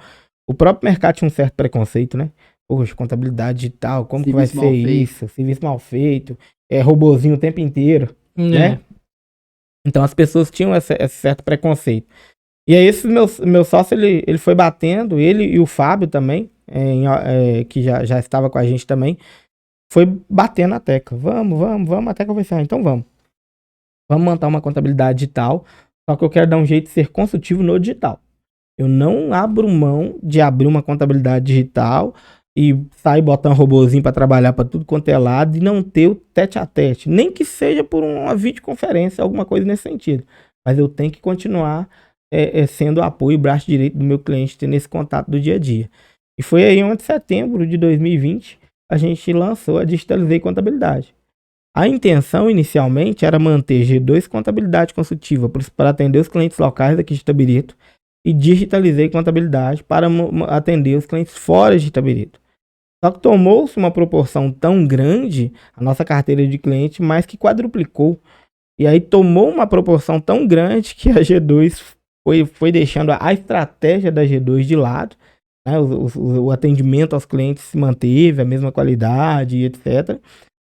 O próprio mercado tinha um certo preconceito, né? Poxa, contabilidade digital, como que vai Serviço mal ser feito. isso? Serviço mal feito, robozinho o tempo inteiro, né? Então as pessoas tinham esse certo preconceito. E aí esse meu sócio, ele foi batendo, ele e o Fábio também, que já estava com a gente também, foi batendo na tecla. Vamos, até que eu falei assim, então vamos. Vamos montar uma contabilidade digital, só que eu quero dar um jeito de ser consultivo no digital. Eu não abro mão de abrir uma contabilidade digital e sair botando um robozinho para trabalhar para tudo quanto é lado e não ter o tete a tete. Nem que seja por uma videoconferência, alguma coisa nesse sentido. Mas eu tenho que continuar sendo o apoio, o braço direito do meu cliente, tendo esse contato do dia a dia. E foi aí onde, em setembro de 2020, a gente lançou a Digitalizei Contabilidade. A intenção inicialmente era manter G2 Contabilidade Consultiva para atender os clientes locais daqui de Itabirito e Digitalizei Contabilidade para atender os clientes fora de Itabirito. Só que tomou-se uma proporção tão grande, a nossa carteira de cliente mais que quadruplicou. E aí tomou uma proporção tão grande que a G2 foi deixando a estratégia da G2 de lado. Né? O atendimento aos clientes se manteve, a mesma qualidade, etc.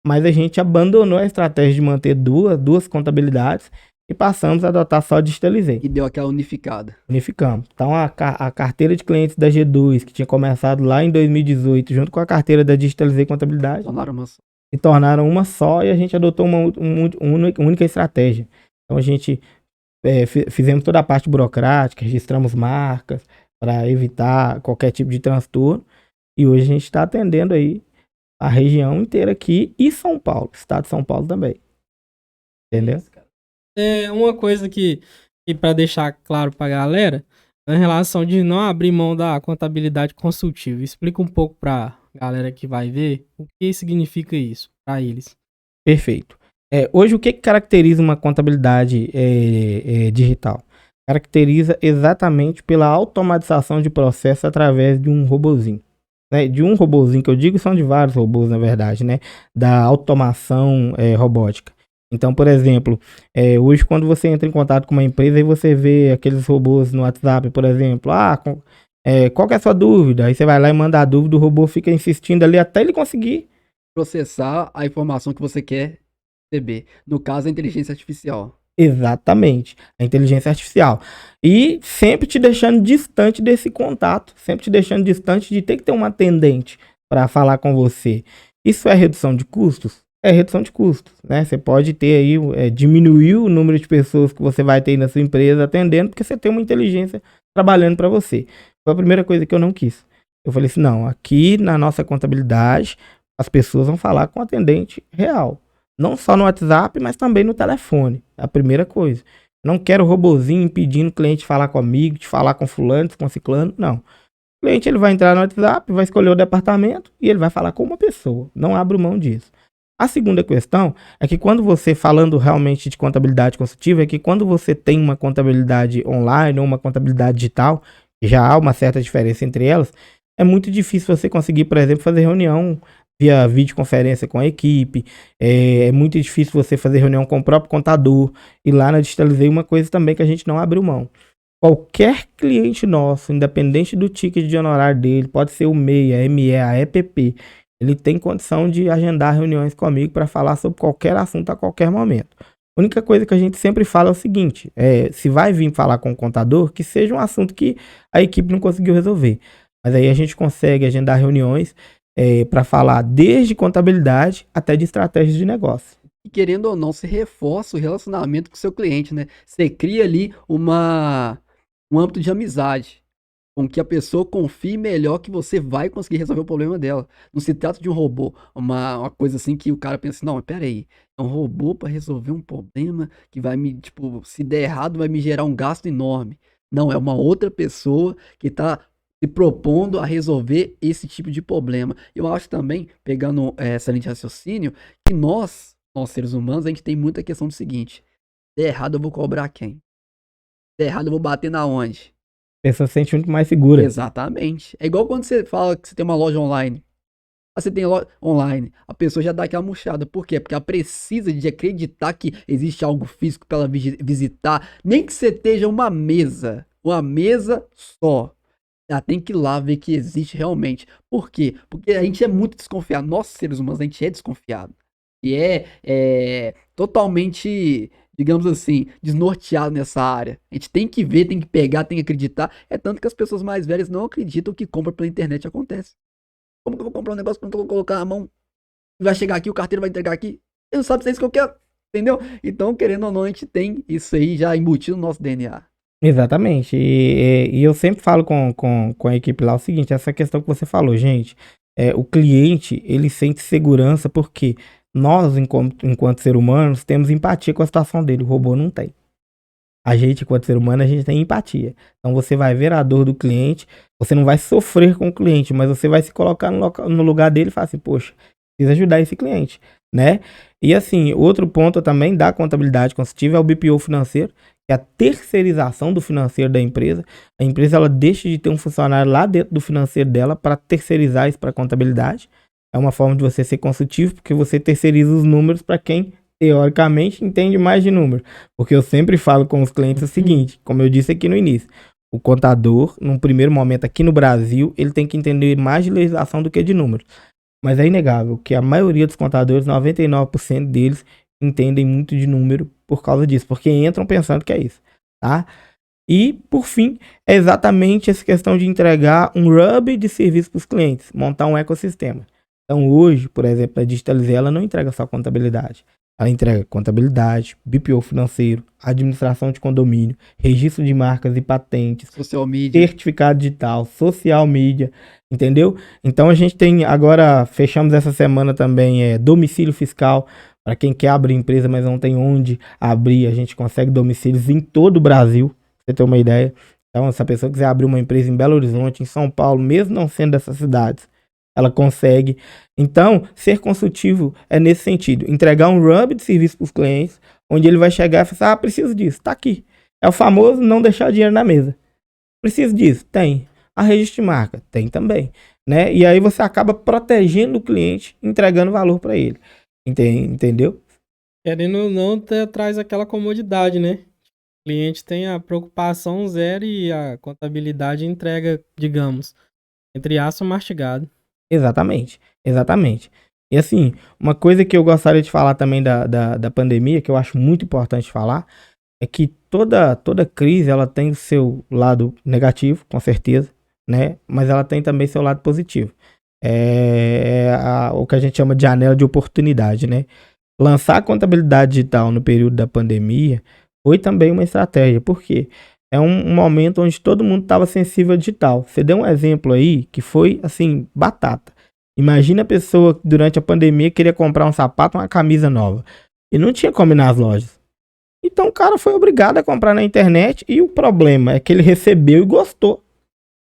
Mas a gente abandonou a estratégia de manter duas contabilidades e passamos a adotar só Digitalizei. E deu aquela unificada. Unificamos. Então a carteira de clientes da G2, que tinha começado lá em 2018, junto com a carteira da Digitalizei Contabilidade, se tornaram uma só e a gente adotou uma única estratégia. Então a gente fizemos toda a parte burocrática, registramos marcas para evitar qualquer tipo de transtorno e hoje a gente está atendendo aí a região inteira aqui e São Paulo, estado de São Paulo também. Entendeu? Uma coisa que para deixar claro pra galera, em relação de não abrir mão da contabilidade consultiva. Explica um pouco pra galera que vai ver o que significa isso para eles. Perfeito. Hoje, o que caracteriza uma contabilidade digital? Caracteriza exatamente pela automatização de processo através de um robozinho. Né? De um robozinho que eu digo, são de vários robôs, na verdade, né? Da automação robótica. Então, por exemplo, hoje quando você entra em contato com uma empresa e você vê aqueles robôs no WhatsApp, por exemplo, qual que é a sua dúvida? Aí você vai lá e manda a dúvida, o robô fica insistindo ali até ele conseguir processar a informação que você quer receber. No caso, a inteligência artificial. Exatamente, a inteligência artificial. E sempre te deixando distante desse contato, sempre te deixando distante de ter que ter um atendente para falar com você. Isso é redução de custos? É redução de custos, né? Você pode ter aí, diminuir o número de pessoas que você vai ter na sua empresa atendendo, porque você tem uma inteligência trabalhando para você. Foi a primeira coisa que eu não quis. Eu falei assim, não, aqui na nossa contabilidade, as pessoas vão falar com o atendente real. Não só no WhatsApp, mas também no telefone. É a primeira coisa. Não quero robozinho impedindo o cliente de falar comigo, de falar com fulano, com ciclano, não. O cliente ele vai entrar no WhatsApp, vai escolher o departamento e ele vai falar com uma pessoa. Não abro mão disso. A segunda questão é que quando você, falando realmente de contabilidade consultiva, é que quando você tem uma contabilidade online ou uma contabilidade digital, já há uma certa diferença entre elas, é muito difícil você conseguir, por exemplo, fazer reunião via videoconferência com a equipe, é muito difícil você fazer reunião com o próprio contador, e lá na Digitalizei uma coisa também que a gente não abriu mão. Qualquer cliente nosso, independente do ticket de honorário dele, pode ser o MEI, a ME, a EPP, ele tem condição de agendar reuniões comigo para falar sobre qualquer assunto a qualquer momento. A única coisa que a gente sempre fala é o seguinte, se vai vir falar com o contador, que seja um assunto que a equipe não conseguiu resolver. Mas aí a gente consegue agendar reuniões para falar desde contabilidade até de estratégias de negócio. E querendo ou não, você reforça o relacionamento com o seu cliente, né? Você cria ali um âmbito de amizade, com que a pessoa confie melhor que você vai conseguir resolver o problema dela. Não se trata de um robô, uma coisa assim que o cara pensa assim, não, mas peraí, é um robô para resolver um problema que vai me, se der errado, vai me gerar um gasto enorme. Não, é uma outra pessoa que tá se propondo a resolver esse tipo de problema. Eu acho também, pegando essa linha de raciocínio, que nós seres humanos, a gente tem muita questão do seguinte: se der errado, eu vou cobrar quem? Se der errado, eu vou bater na onde? A pessoa se sente muito mais segura. Exatamente. É igual quando você fala que você tem uma loja online. Você tem loja online, a pessoa já dá aquela murchada. Por quê? Porque ela precisa de acreditar que existe algo físico para ela visitar. Nem que você esteja uma mesa só. ela tem que ir lá ver que existe realmente. Por quê? Porque a gente é muito desconfiado. Nós, seres humanos, a gente é desconfiado. E é totalmente, digamos assim, desnorteado nessa área. A gente tem que ver, tem que pegar, tem que acreditar. É tanto que as pessoas mais velhas não acreditam que compra pela internet acontece. Como que eu vou comprar um negócio que eu não vou colocar na mão? Vai chegar aqui, o carteiro vai entregar aqui. Eu não sabe se é isso que eu quero. Entendeu? Então, querendo ou não, a gente tem isso aí já embutido no nosso DNA. Exatamente. E eu sempre falo com a equipe lá o seguinte, essa questão que você falou, gente, o cliente, ele sente segurança porque nós, enquanto ser humanos, temos empatia com a situação dele, o robô não tem. A gente, enquanto ser humano, a gente tem empatia. Então você vai ver a dor do cliente, você não vai sofrer com o cliente, mas você vai se colocar no lugar dele e falar assim, poxa, preciso ajudar esse cliente, né? E assim, outro ponto também da contabilidade consultiva é o BPO financeiro, que é a terceirização do financeiro da empresa. A empresa ela deixa de ter um funcionário lá dentro do financeiro dela para terceirizar isso para a contabilidade. É uma forma de você ser consultivo, porque você terceiriza os números para quem teoricamente entende mais de números. Porque eu sempre falo com os clientes o seguinte, como eu disse aqui no início, o contador, num primeiro momento aqui no Brasil, ele tem que entender mais de legislação do que de números. Mas é inegável que a maioria dos contadores, 99% deles, entendem muito de número por causa disso, porque entram pensando que é isso, tá? E, por fim, é exatamente essa questão de entregar um hub de serviço para os clientes, montar um ecossistema. Então, hoje, por exemplo, a Digitalizei, ela não entrega só contabilidade. Ela entrega contabilidade, BPO financeiro, administração de condomínio, registro de marcas e patentes, Social media. certificado digital, social media, entendeu? Então a gente tem agora, fechamos essa semana também domicílio fiscal, para quem quer abrir empresa, mas não tem onde abrir, a gente consegue domicílios em todo o Brasil, pra você ter uma ideia. Então, se a pessoa quiser abrir uma empresa em Belo Horizonte, em São Paulo, mesmo não sendo dessas cidades, ela consegue. Então, ser consultivo é nesse sentido. Entregar um hub de serviço para os clientes, onde ele vai chegar e falar, preciso disso, tá aqui. É o famoso não deixar dinheiro na mesa. Preciso disso? Tem. A registro de marca? Tem também. Né? E aí você acaba protegendo o cliente, entregando valor para ele. Entendeu? Querendo ou não, traz aquela comodidade, né? O cliente tem a preocupação zero e a contabilidade entrega, digamos, entre aspas, mastigado. Exatamente. E assim, uma coisa que eu gostaria de falar também da pandemia, que eu acho muito importante falar, é que toda crise ela tem o seu lado negativo, com certeza, né? Mas ela tem também seu lado positivo. O que a gente chama de janela de oportunidade, né? Lançar a contabilidade digital no período da pandemia foi também uma estratégia, porque é um momento onde todo mundo estava sensível ao digital. Você deu um exemplo aí que foi, assim, batata. Imagina a pessoa que durante a pandemia queria comprar um sapato, uma camisa nova, e não tinha como ir nas lojas. Então o cara foi obrigado a comprar na internet e o problema é que ele recebeu e gostou.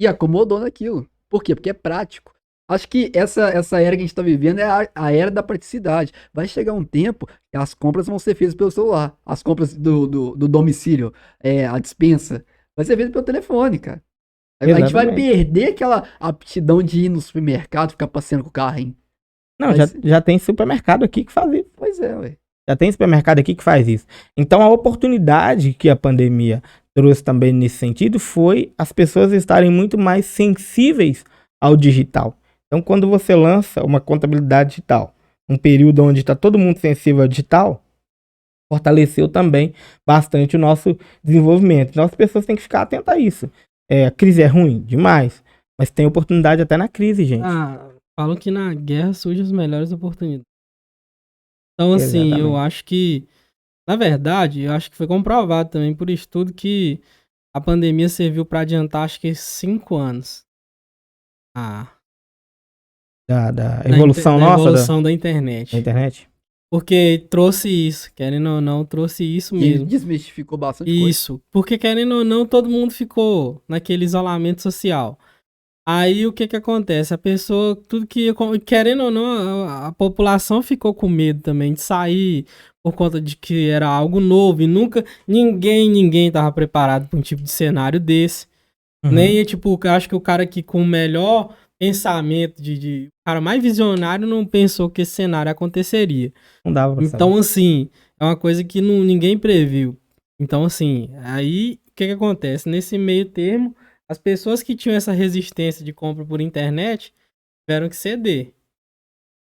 E acomodou naquilo. Por quê? Porque é prático. Acho que essa era que a gente tá vivendo é a era da praticidade. Vai chegar um tempo que as compras vão ser feitas pelo celular. As compras do domicílio, a dispensa, vai ser feita pelo telefone, cara. A gente vai Exatamente. perder aquela aptidão de ir no supermercado, ficar passeando com o carrinho. Não, já tem supermercado aqui que faz isso. Pois é, ué. Já tem supermercado aqui que faz isso. Então a oportunidade que a pandemia trouxe também nesse sentido foi as pessoas estarem muito mais sensíveis ao digital. Então quando você lança uma contabilidade digital, um período onde está todo mundo sensível ao digital, fortaleceu também bastante o nosso desenvolvimento. Então as pessoas têm que ficar atentas a isso. A crise é ruim? Demais. Mas tem oportunidade até na crise, gente. Falam que na guerra surgem as melhores oportunidades. Então, assim, eu acho que, na verdade, eu acho que foi comprovado também por estudo que a pandemia serviu para adiantar, acho que 5 anos. Da evolução da nossa evolução da internet. da internet. Porque trouxe isso, querendo ou não, trouxe isso mesmo. Desmistificou bastante coisa. Isso, porque querendo ou não, todo mundo ficou naquele isolamento social. Aí o que acontece? A pessoa, tudo que, querendo ou não, a população ficou com medo também de sair por conta de que era algo novo e nunca, ninguém tava preparado para um tipo de cenário desse. Uhum. Nem, tipo, eu acho que o cara que com o melhor pensamento, o cara mais visionário não pensou que esse cenário aconteceria. Não dava pra Então, saber. assim, é uma coisa que ninguém previu. Então, assim, aí o que acontece? Nesse meio termo, As pessoas que tinham essa resistência de compra por internet tiveram que ceder.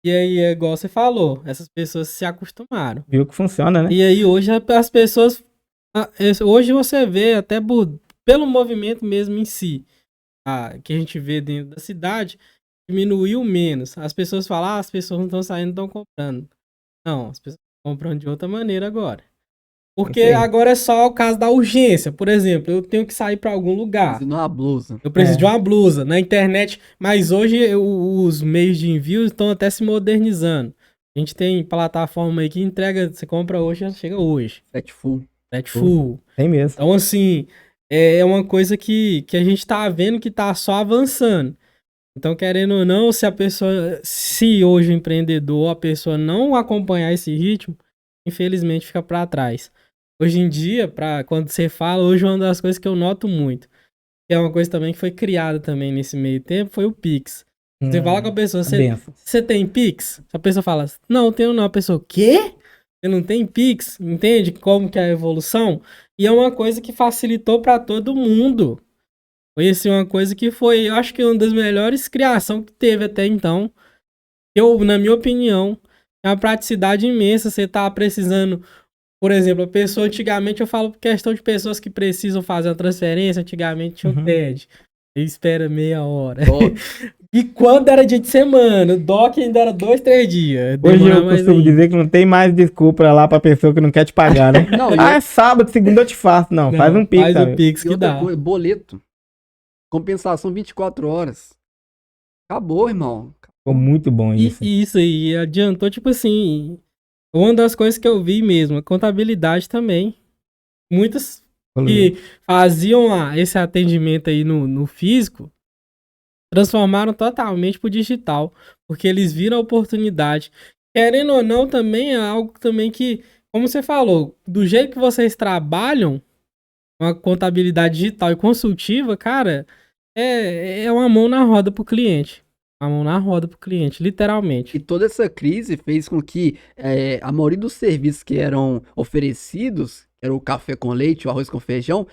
E aí, é igual você falou, essas pessoas se acostumaram. Viu que funciona, né? E aí, hoje as pessoas... Hoje você vê até pelo movimento mesmo em si, que a gente vê dentro da cidade, diminuiu menos. As pessoas falam, as pessoas não estão saindo, estão comprando. Não, as pessoas estão comprando de outra maneira agora. Porque Entendi. agora é só o caso da urgência. Por exemplo, eu tenho que sair para algum lugar. Preciso de uma blusa. Eu preciso de uma blusa na internet. Mas hoje os meios de envio estão até se modernizando. A gente tem plataforma aí que entrega, você compra hoje, já chega hoje. Frete full. Frete full. Tem mesmo. Então, assim, é uma coisa que a gente tá vendo que tá só avançando. Então, querendo ou não, se hoje o empreendedor, a pessoa não acompanhar esse ritmo, infelizmente fica para trás. Hoje em dia, quando você fala, hoje uma das coisas que eu noto muito, que é uma coisa também que foi criada também nesse meio tempo, foi o Pix. Você fala com a pessoa, você tem Pix? A pessoa fala, não, tenho não. A pessoa, quê? Você não tem Pix? Entende como que é a evolução? E é uma coisa que facilitou para todo mundo. Foi assim, uma coisa que foi, eu acho que uma das melhores criações que teve até então. Na minha opinião, é uma praticidade imensa. Você tá precisando, por exemplo, a pessoa antigamente, eu falo por questão de pessoas que precisam fazer uma transferência, antigamente tinha um TED. E espera meia hora. E quando era dia de semana, o DOC ainda era 2, 3 dias. Hoje eu costumo dizer que não tem mais desculpa lá pra pessoa que não quer te pagar, né? Não, é sábado, segunda eu te faço. Não, faz um Pix. Faz o Pix e que outra dá. coisa, boleto. Compensação 24 horas. Acabou, irmão. Ficou muito bom isso. E isso aí adiantou, tipo assim, uma das coisas que eu vi mesmo, a contabilidade também. Muitas que faziam esse atendimento aí no físico, transformaram totalmente pro digital, porque eles viram a oportunidade. Querendo ou não, também é algo também que, como você falou, do jeito que vocês trabalham, uma contabilidade digital e consultiva, cara, é uma mão na roda pro cliente. Uma mão na roda pro cliente, literalmente. E toda essa crise fez com que a maioria dos serviços que eram oferecidos, que era o café com leite, o arroz com feijão,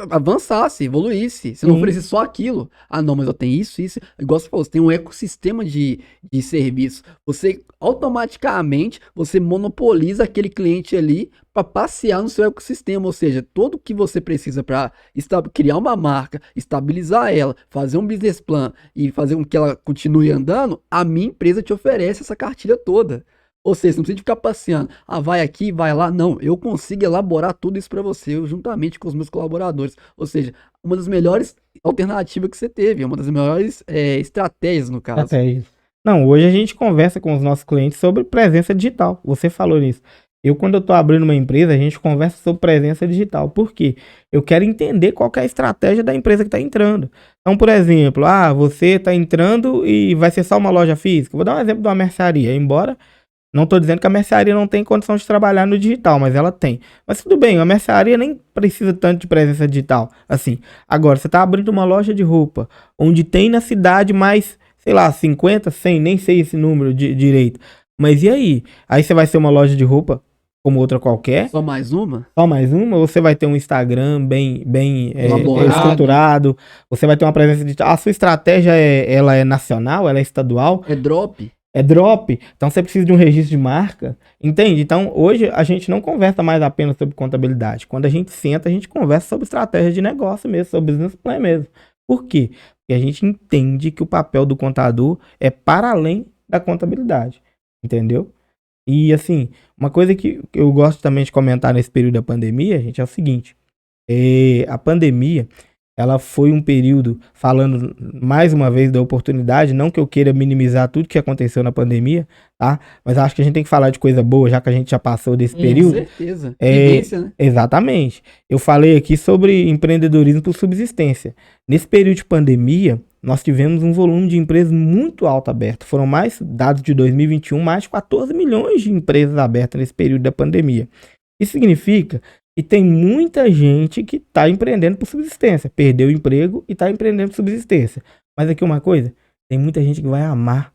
avançasse, evoluísse. Você não oferecesse só aquilo. Ah, não, mas eu tenho isso. Igual você falou, você tem um ecossistema de serviço. Você, automaticamente, você monopoliza aquele cliente ali para passear no seu ecossistema. Ou seja, tudo que você precisa para criar uma marca, estabilizar ela, fazer um business plan e fazer com que ela continue andando, a minha empresa te oferece essa cartilha toda. Ou seja, você não precisa ficar passeando. Ah, vai aqui, vai lá. Não, eu consigo elaborar tudo isso para você, juntamente com os meus colaboradores. Ou seja, uma das melhores alternativas que você teve, uma das melhores estratégias, no caso. Não, hoje a gente conversa com os nossos clientes sobre presença digital. Você falou nisso. Quando eu tô abrindo uma empresa, a gente conversa sobre presença digital. Por quê? Eu quero entender qual que é a estratégia da empresa que está entrando. Então, por exemplo, você está entrando e vai ser só uma loja física. Vou dar um exemplo de uma mercearia. Embora... Não estou dizendo que a mercearia não tem condição de trabalhar no digital, mas ela tem. Mas tudo bem, a mercearia nem precisa tanto de presença digital. Assim, agora, você está abrindo uma loja de roupa, onde tem na cidade mais, sei lá, 50, 100, nem sei esse número direito. Mas e aí? Aí você vai ser uma loja de roupa como outra qualquer? Só mais uma? Só mais uma? Ou você vai ter um Instagram bem estruturado? Você vai ter uma presença digital? A sua estratégia ela é nacional? Ela é estadual? É drop? É drop, então você precisa de um registro de marca, entende? Então hoje a gente não conversa mais apenas sobre contabilidade. Quando a gente senta, a gente conversa sobre estratégia de negócio mesmo, sobre business plan mesmo. Por quê? Porque a gente entende que o papel do contador é para além da contabilidade, entendeu? E assim, uma coisa que eu gosto também de comentar nesse período da pandemia, gente, é o seguinte, a pandemia... Ela foi um período, falando mais uma vez da oportunidade, não que eu queira minimizar tudo que aconteceu na pandemia, tá? Mas acho que a gente tem que falar de coisa boa, já que a gente já passou desse período. Com certeza. Vivência, né? Exatamente. Eu falei aqui sobre empreendedorismo por subsistência. Nesse período de pandemia, nós tivemos um volume de empresas muito alto aberto. Foram mais, dados de 2021, mais de 14 milhões de empresas abertas nesse período da pandemia. Isso significa e tem muita gente que está empreendendo por subsistência. Perdeu o emprego e está empreendendo por subsistência. Mas aqui uma coisa, tem muita gente que vai amar.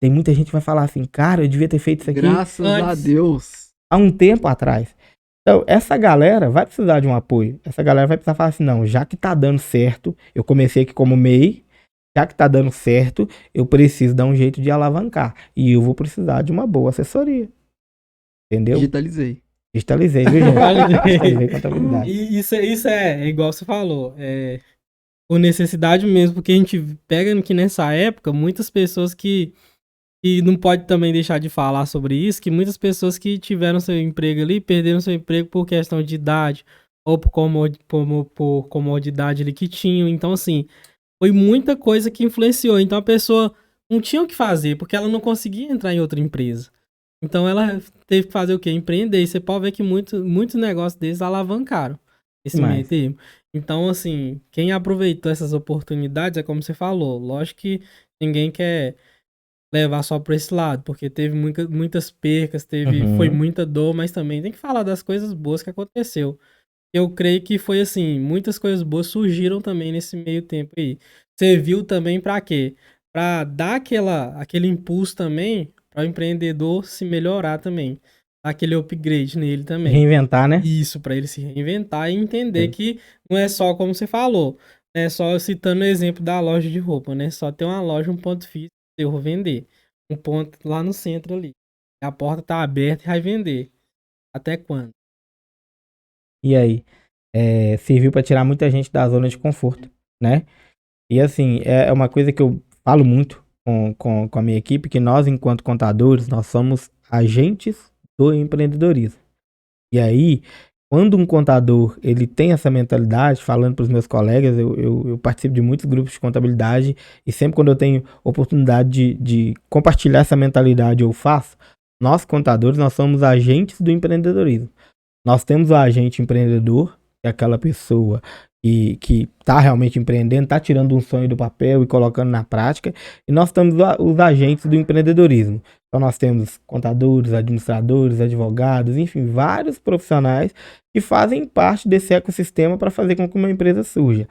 Tem muita gente que vai falar assim, cara, eu devia ter feito isso aqui Graças a Deus. há um tempo atrás. Então, essa galera vai precisar de um apoio. Essa galera vai precisar falar assim, não, já que tá dando certo, eu comecei aqui como MEI, já que tá dando certo, eu preciso dar um jeito de alavancar. E eu vou precisar de uma boa assessoria. Entendeu? Digitalizei. Digitalizei, viu, gente? Digitalizei contabilidade. E isso é igual você falou, por necessidade mesmo, porque a gente pega que nessa época, muitas pessoas e não pode também deixar de falar sobre isso, que muitas pessoas que tiveram seu emprego ali, perderam seu emprego por questão de idade, ou por comodidade ali que tinham. Então, assim, foi muita coisa que influenciou. Então, a pessoa não tinha o que fazer, porque ela não conseguia entrar em outra empresa. Então, ela teve que fazer o quê? Empreender. E você pode ver que muitos negócios deles alavancaram esse meio termo. Então, assim, quem aproveitou essas oportunidades, é como você falou, lógico que ninguém quer levar só pra esse lado, porque teve muitas percas, foi muita dor, mas também tem que falar das coisas boas que aconteceu. Eu creio que foi assim, muitas coisas boas surgiram também nesse meio tempo aí. Serviu também pra quê? Pra dar aquele impulso também para o empreendedor se melhorar também. Dar aquele upgrade nele também. Reinventar, né? Isso, pra ele se reinventar e entender que não é só como você falou, é só citando o exemplo da loja de roupa, né? Só ter uma loja, um ponto físico, eu vou vender. Um ponto lá no centro ali. A porta tá aberta e vai vender. Até quando? E aí? Serviu para tirar muita gente da zona de conforto, né? E assim, é uma coisa que eu falo muito com a minha equipe, que nós, enquanto contadores, nós somos agentes do empreendedorismo. E aí, quando um contador ele tem essa mentalidade, falando para os meus colegas, eu participo de muitos grupos de contabilidade e sempre quando eu tenho oportunidade de compartilhar essa mentalidade, eu faço. Nós, contadores, nós somos agentes do empreendedorismo. Nós temos o agente empreendedor, que é aquela pessoa que está realmente empreendendo, está tirando um sonho do papel e colocando na prática. E nós temos os agentes do empreendedorismo. Então nós temos contadores, administradores, advogados, enfim, vários profissionais que fazem parte desse ecossistema para fazer com que uma empresa surja.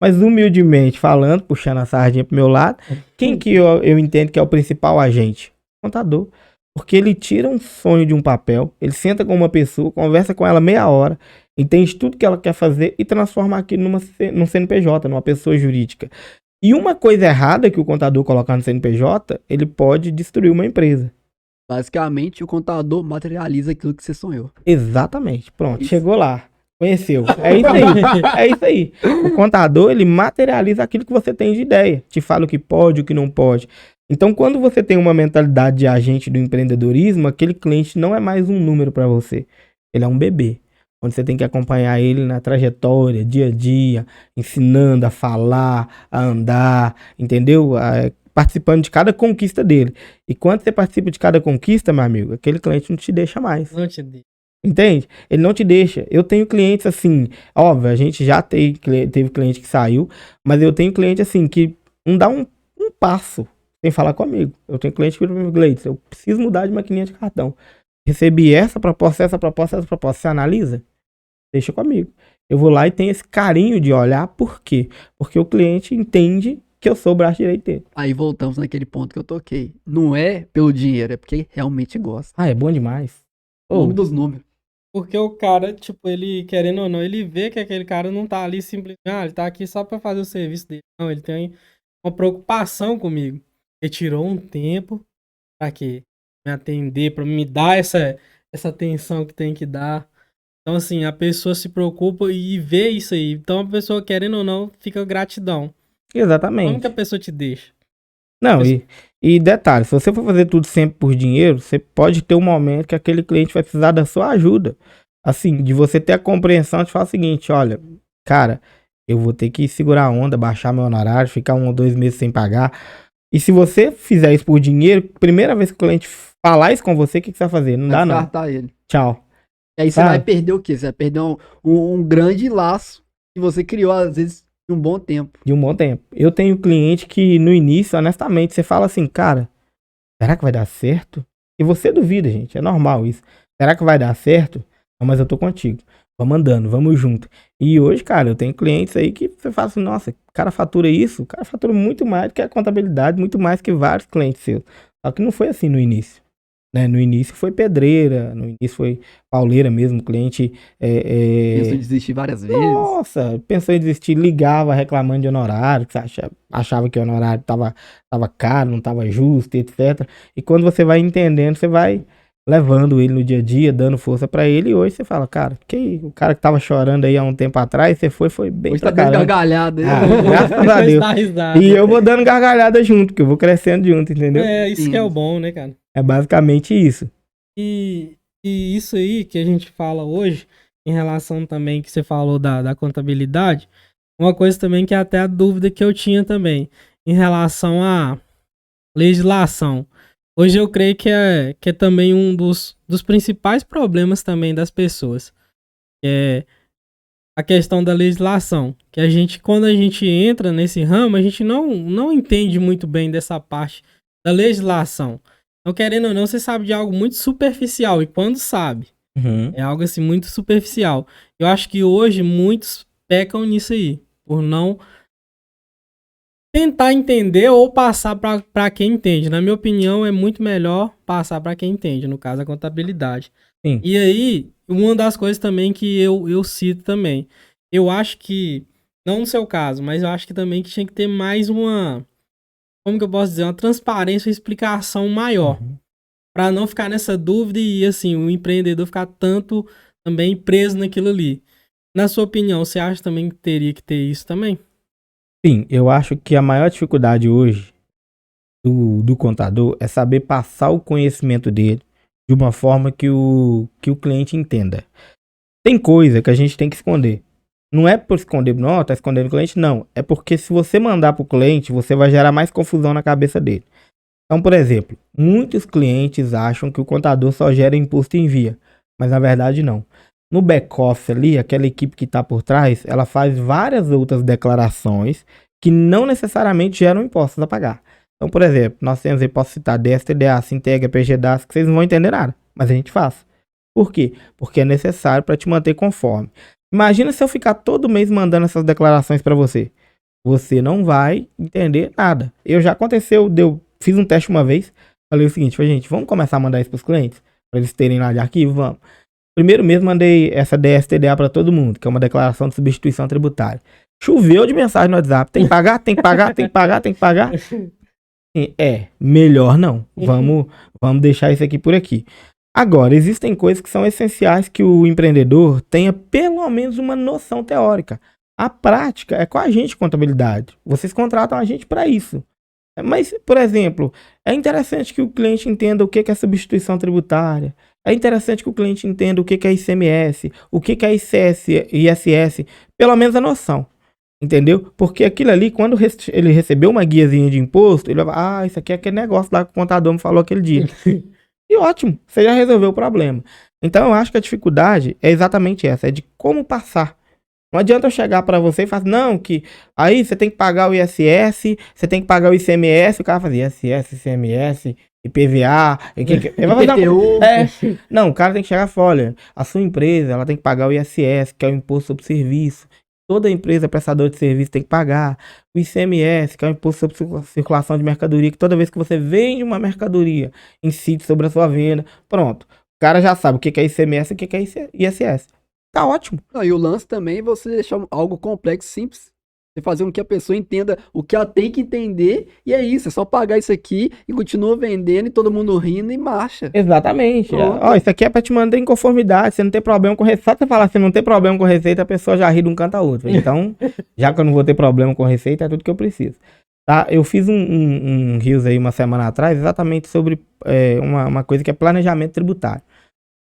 Mas humildemente falando, puxando a sardinha para o meu lado, quem que eu entendo que é o principal agente? Contador. Porque ele tira um sonho de um papel, ele senta com uma pessoa, conversa com ela meia hora, entende tudo que ela quer fazer e transforma aquilo num CNPJ, numa pessoa jurídica. E uma coisa errada que o contador colocar no CNPJ, ele pode destruir uma empresa. Basicamente, o contador materializa aquilo que você sonhou. Exatamente. Pronto, chegou lá. Conheceu. É isso aí. É isso aí. O contador, ele materializa aquilo que você tem de ideia. Te fala o que pode, o que não pode. Então, quando você tem uma mentalidade de agente do empreendedorismo, aquele cliente não é mais um número para você. Ele é um bebê. Onde você tem que acompanhar ele na trajetória, dia a dia, ensinando a falar, a andar, entendeu? Participando de cada conquista dele. E quando você participa de cada conquista, meu amigo, aquele cliente não te deixa mais. Não te deixa. Entende? Ele não te deixa. Eu tenho clientes assim, óbvio, a gente já teve cliente que saiu, mas eu tenho cliente assim que não dá um passo sem falar comigo. Eu tenho cliente que me Gleitson, eu preciso mudar de maquininha de cartão. Recebi essa proposta. Você analisa? Deixa comigo. Eu vou lá e tenho esse carinho de olhar. Por quê? Porque o cliente entende que eu sou o braço direito dele. Aí voltamos naquele ponto que eu toquei. Não é pelo dinheiro, é porque realmente gosta. É bom demais. O nome dos números. Porque o cara, tipo, ele, querendo ou não, ele vê que aquele cara não tá ali simplesmente, ele tá aqui só pra fazer o serviço dele. Não, ele tem uma preocupação comigo. Ele tirou um tempo pra quê? Me atender, pra me dar essa atenção que tem que dar. Então, assim, a pessoa se preocupa e vê isso aí. Então, a pessoa, querendo ou não, fica gratidão. Exatamente. Como que a pessoa te deixa? Não, e detalhe, se você for fazer tudo sempre por dinheiro, você pode ter um momento que aquele cliente vai precisar da sua ajuda. Assim, de você ter a compreensão de falar o seguinte, olha, cara, eu vou ter que segurar a onda, baixar meu honorário, ficar 1 ou 2 meses sem pagar. E se você fizer isso por dinheiro, primeira vez que o cliente falar isso com você, o que você vai fazer? Não dá não. Ele. Tchau. E aí você vai perder o quê? Você vai perder um grande laço que você criou, às vezes, de um bom tempo. De um bom tempo. Eu tenho cliente que no início, honestamente, você fala assim, cara, será que vai dar certo? E você duvida, gente, é normal isso. Será que vai dar certo? Não, mas eu tô contigo. Vamos andando, vamos junto. E hoje, cara, eu tenho clientes aí que você fala assim, nossa, o cara fatura isso? O cara fatura muito mais do que a contabilidade, muito mais que vários clientes seus. Só que não foi assim no início. né? No início foi pedreira, no início foi pauleira mesmo, o cliente... Pensou em desistir várias vezes. Nossa, pensou em desistir, ligava reclamando de honorário, que achava que o honorário tava caro, não tava justo, etc. E quando você vai entendendo, você vai levando ele no dia a dia, dando força pra ele, e hoje você fala, cara, o cara que tava chorando aí há um tempo atrás, você foi bem Hoje pra tá dando caramba. gargalhada. Graças a Deus. Dá risada. E eu vou dando gargalhada junto, que eu vou crescendo junto, entendeu? É, isso Sim. que é o bom, né, cara? É basicamente isso. E isso aí que a gente fala hoje, em relação também que você falou da contabilidade, uma coisa também que é até a dúvida que eu tinha também, em relação à legislação. Hoje eu creio que é também um dos principais problemas também das pessoas. É a questão da legislação. Que quando a gente entra nesse ramo, a gente não entende muito bem dessa parte da legislação. Então, querendo ou não, você sabe de algo muito superficial. E quando sabe, é algo assim muito superficial. Eu acho que hoje muitos pecam nisso aí. Por não tentar entender ou passar para quem entende. Na minha opinião, é muito melhor passar para quem entende, no caso, a contabilidade. Sim. E aí, uma das coisas também que eu cito também. Eu acho que, não no seu caso, mas eu acho que também que tinha que ter mais como que eu posso dizer, uma transparência e explicação maior. Para não ficar nessa dúvida e, assim, o empreendedor ficar tanto também preso naquilo ali. Na sua opinião, você acha também que teria que ter isso também? Sim, eu acho que a maior dificuldade hoje do contador é saber passar o conhecimento dele de uma forma que o cliente entenda. Tem coisa que a gente tem que esconder. Não é por esconder, não, tá escondendo o cliente, não. É porque se você mandar pro cliente, você vai gerar mais confusão na cabeça dele. Então, por exemplo, muitos clientes acham que o contador só gera imposto e envia, mas na verdade não. No back-office ali, aquela equipe que está por trás, ela faz várias outras declarações que não necessariamente geram impostos a pagar. Então, por exemplo, nós temos aí, posso citar DSTDA, Sintegra, PGDAS, que vocês não vão entender nada, mas a gente faz. Por quê? Porque é necessário para te manter conforme. Imagina se eu ficar todo mês mandando essas declarações para você. Você não vai entender nada. Já aconteceu, fiz um teste uma vez, falei o seguinte, gente, vamos começar a mandar isso para os clientes? Para eles terem lá de arquivo? Vamos. Primeiro mês mandei essa DSTDA para todo mundo, que é uma declaração de substituição tributária. Choveu de mensagem no WhatsApp. Tem que pagar, tem que pagar, tem que pagar, tem que pagar. Melhor não. Vamos deixar isso aqui por aqui. Agora, existem coisas que são essenciais que o empreendedor tenha pelo menos uma noção teórica. A prática é com a gente, contabilidade. Vocês contratam a gente para isso. Mas, por exemplo, é interessante que o cliente entenda o que é substituição tributária. É interessante que o cliente entenda o que é ICMS, o que é ISS, pelo menos a noção. Entendeu? Porque aquilo ali, quando ele recebeu uma guiazinha de imposto, ele vai falar, isso aqui é aquele negócio lá que o contador me falou aquele dia. E ótimo, você já resolveu o problema. Então eu acho que a dificuldade é exatamente essa, é de como passar. Não adianta eu chegar para você e falar, não, que aí você tem que pagar o ISS, você tem que pagar o ICMS, o cara faz ISS, ICMS, IPVA, não, o cara tem que chegar e falar, olha, a sua empresa, ela tem que pagar o ISS, que é o Imposto sobre Serviço. Toda empresa prestadora de serviço tem que pagar. O ICMS, que é o Imposto sobre Circulação de Mercadoria, que toda vez que você vende uma mercadoria, incide sobre a sua venda. Pronto. O cara já sabe o que é ICMS e o que é ISS. Tá ótimo. Não, e o lance também é você deixar algo complexo simples. Você fazer com que a pessoa entenda o que ela tem que entender. E é isso, é só pagar isso aqui e continua vendendo e todo mundo rindo e marcha. Exatamente. Ó, isso aqui é pra te mandar em conformidade. Você não tem problema com receita. Só você falar que você não tem problema com receita, a pessoa já ri de um canto a outro. Então, já que eu não vou ter problema com receita, é tudo que eu preciso. Tá? Eu fiz um Reels aí uma semana atrás, exatamente sobre uma coisa que é planejamento tributário.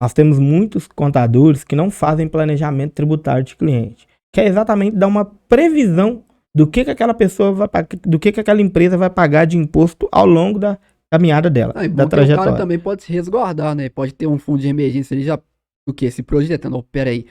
Nós temos muitos contadores que não fazem planejamento tributário de cliente. Que é exatamente dar uma previsão do que aquela pessoa vai pagar, do que aquela empresa vai pagar de imposto ao longo da caminhada dela, da trajetória. O cara também pode se resguardar, né? Pode ter um fundo de emergência ali já, o que? Se projetando, oh, peraí,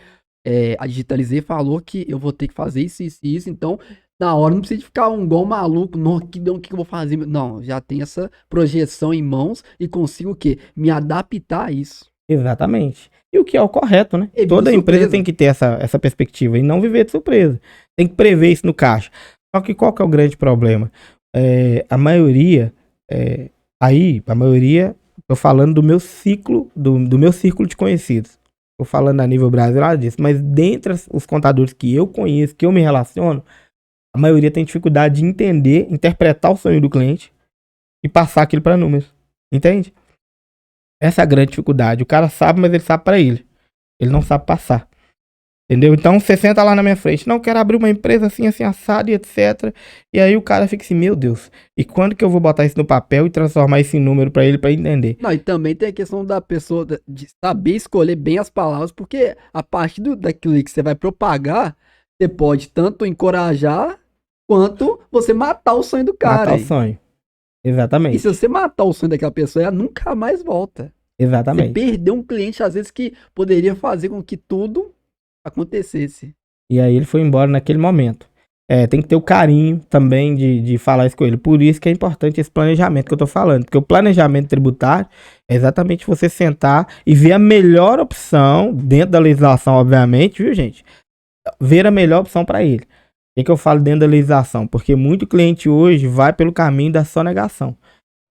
a Digitalizei falou que eu vou ter que fazer isso, isso e isso, então na hora não precisa de ficar igual um maluco, não, o que eu vou fazer? Não, já tem essa projeção em mãos e consigo o quê? Me adaptar a isso. Exatamente. E o que é o correto, né? Toda empresa tem que ter essa perspectiva e não viver de surpresa. Tem que prever isso no caixa. Só que qual que é o grande problema? A maioria, Tô falando do meu ciclo, do meu círculo de conhecidos. Tô falando a nível Brasil, nada disso. Mas dentre os contadores que eu conheço, que eu me relaciono, a maioria tem dificuldade de entender, interpretar o sonho do cliente e passar aquilo para números. Entende? Essa é a grande dificuldade. O cara sabe, mas ele sabe para ele. Ele não sabe passar. Entendeu? Então você senta lá na minha frente. Não, quero abrir uma empresa assim, assim, assado e etc. E aí o cara fica assim, meu Deus. E quando que eu vou botar isso no papel e transformar isso em número para ele entender? Não, e também tem a questão da pessoa de saber escolher bem as palavras, porque a partir daquilo que você vai propagar, você pode tanto encorajar quanto você matar o sonho do cara. Matar o sonho. Exatamente. E se você matar o sonho daquela pessoa, ela nunca mais volta. Exatamente. Você perdeu um cliente, às vezes, que poderia fazer com que tudo acontecesse. E aí ele foi embora naquele momento. Tem que ter o carinho também de falar isso com ele. Por isso que é importante esse planejamento que eu tô falando. Porque o planejamento tributário é exatamente você sentar e ver a melhor opção, dentro da legislação, obviamente, viu, gente? Ver a melhor opção para ele. O que eu falo dentro da legislação? Porque muito cliente hoje vai pelo caminho da sonegação.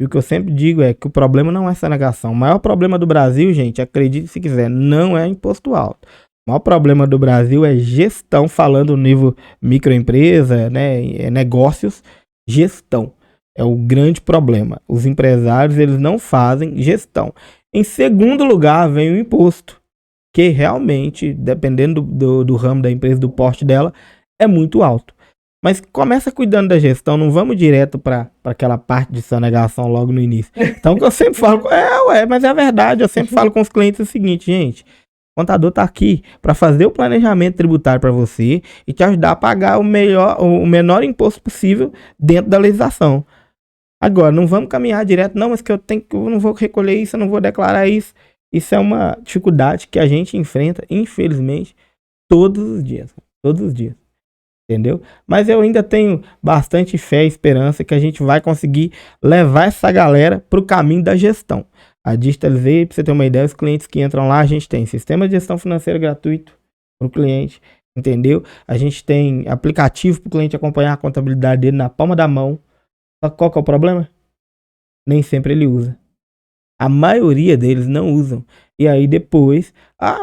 E o que eu sempre digo é que o problema não é sonegação. O maior problema do Brasil, gente, acredite se quiser, não é imposto alto. O maior problema do Brasil é gestão, falando no nível microempresa, né, negócios, gestão. É o grande problema. Os empresários, eles não fazem gestão. Em segundo lugar, vem o imposto, que realmente, dependendo do ramo da empresa, do porte dela, é muito alto. Mas começa cuidando da gestão, não vamos direto para aquela parte de sonegação logo no início. Então, o que eu sempre falo, mas é a verdade, eu sempre falo com os clientes o seguinte, gente, o contador tá aqui para fazer o planejamento tributário para você e te ajudar a pagar o menor imposto possível dentro da legislação. Agora, não vamos caminhar direto, não, mas que eu não vou recolher isso, eu não vou declarar isso. Isso é uma dificuldade que a gente enfrenta, infelizmente, todos os dias. Todos os dias. Entendeu? Mas eu ainda tenho bastante fé e esperança que a gente vai conseguir levar essa galera para o caminho da gestão. A Digitalizei, para você ter uma ideia, os clientes que entram lá, a gente tem sistema de gestão financeira gratuito para o cliente, entendeu? A gente tem aplicativo para o cliente acompanhar a contabilidade dele na palma da mão. Só que qual que é o problema? Nem sempre ele usa. A maioria deles não usam. E aí depois,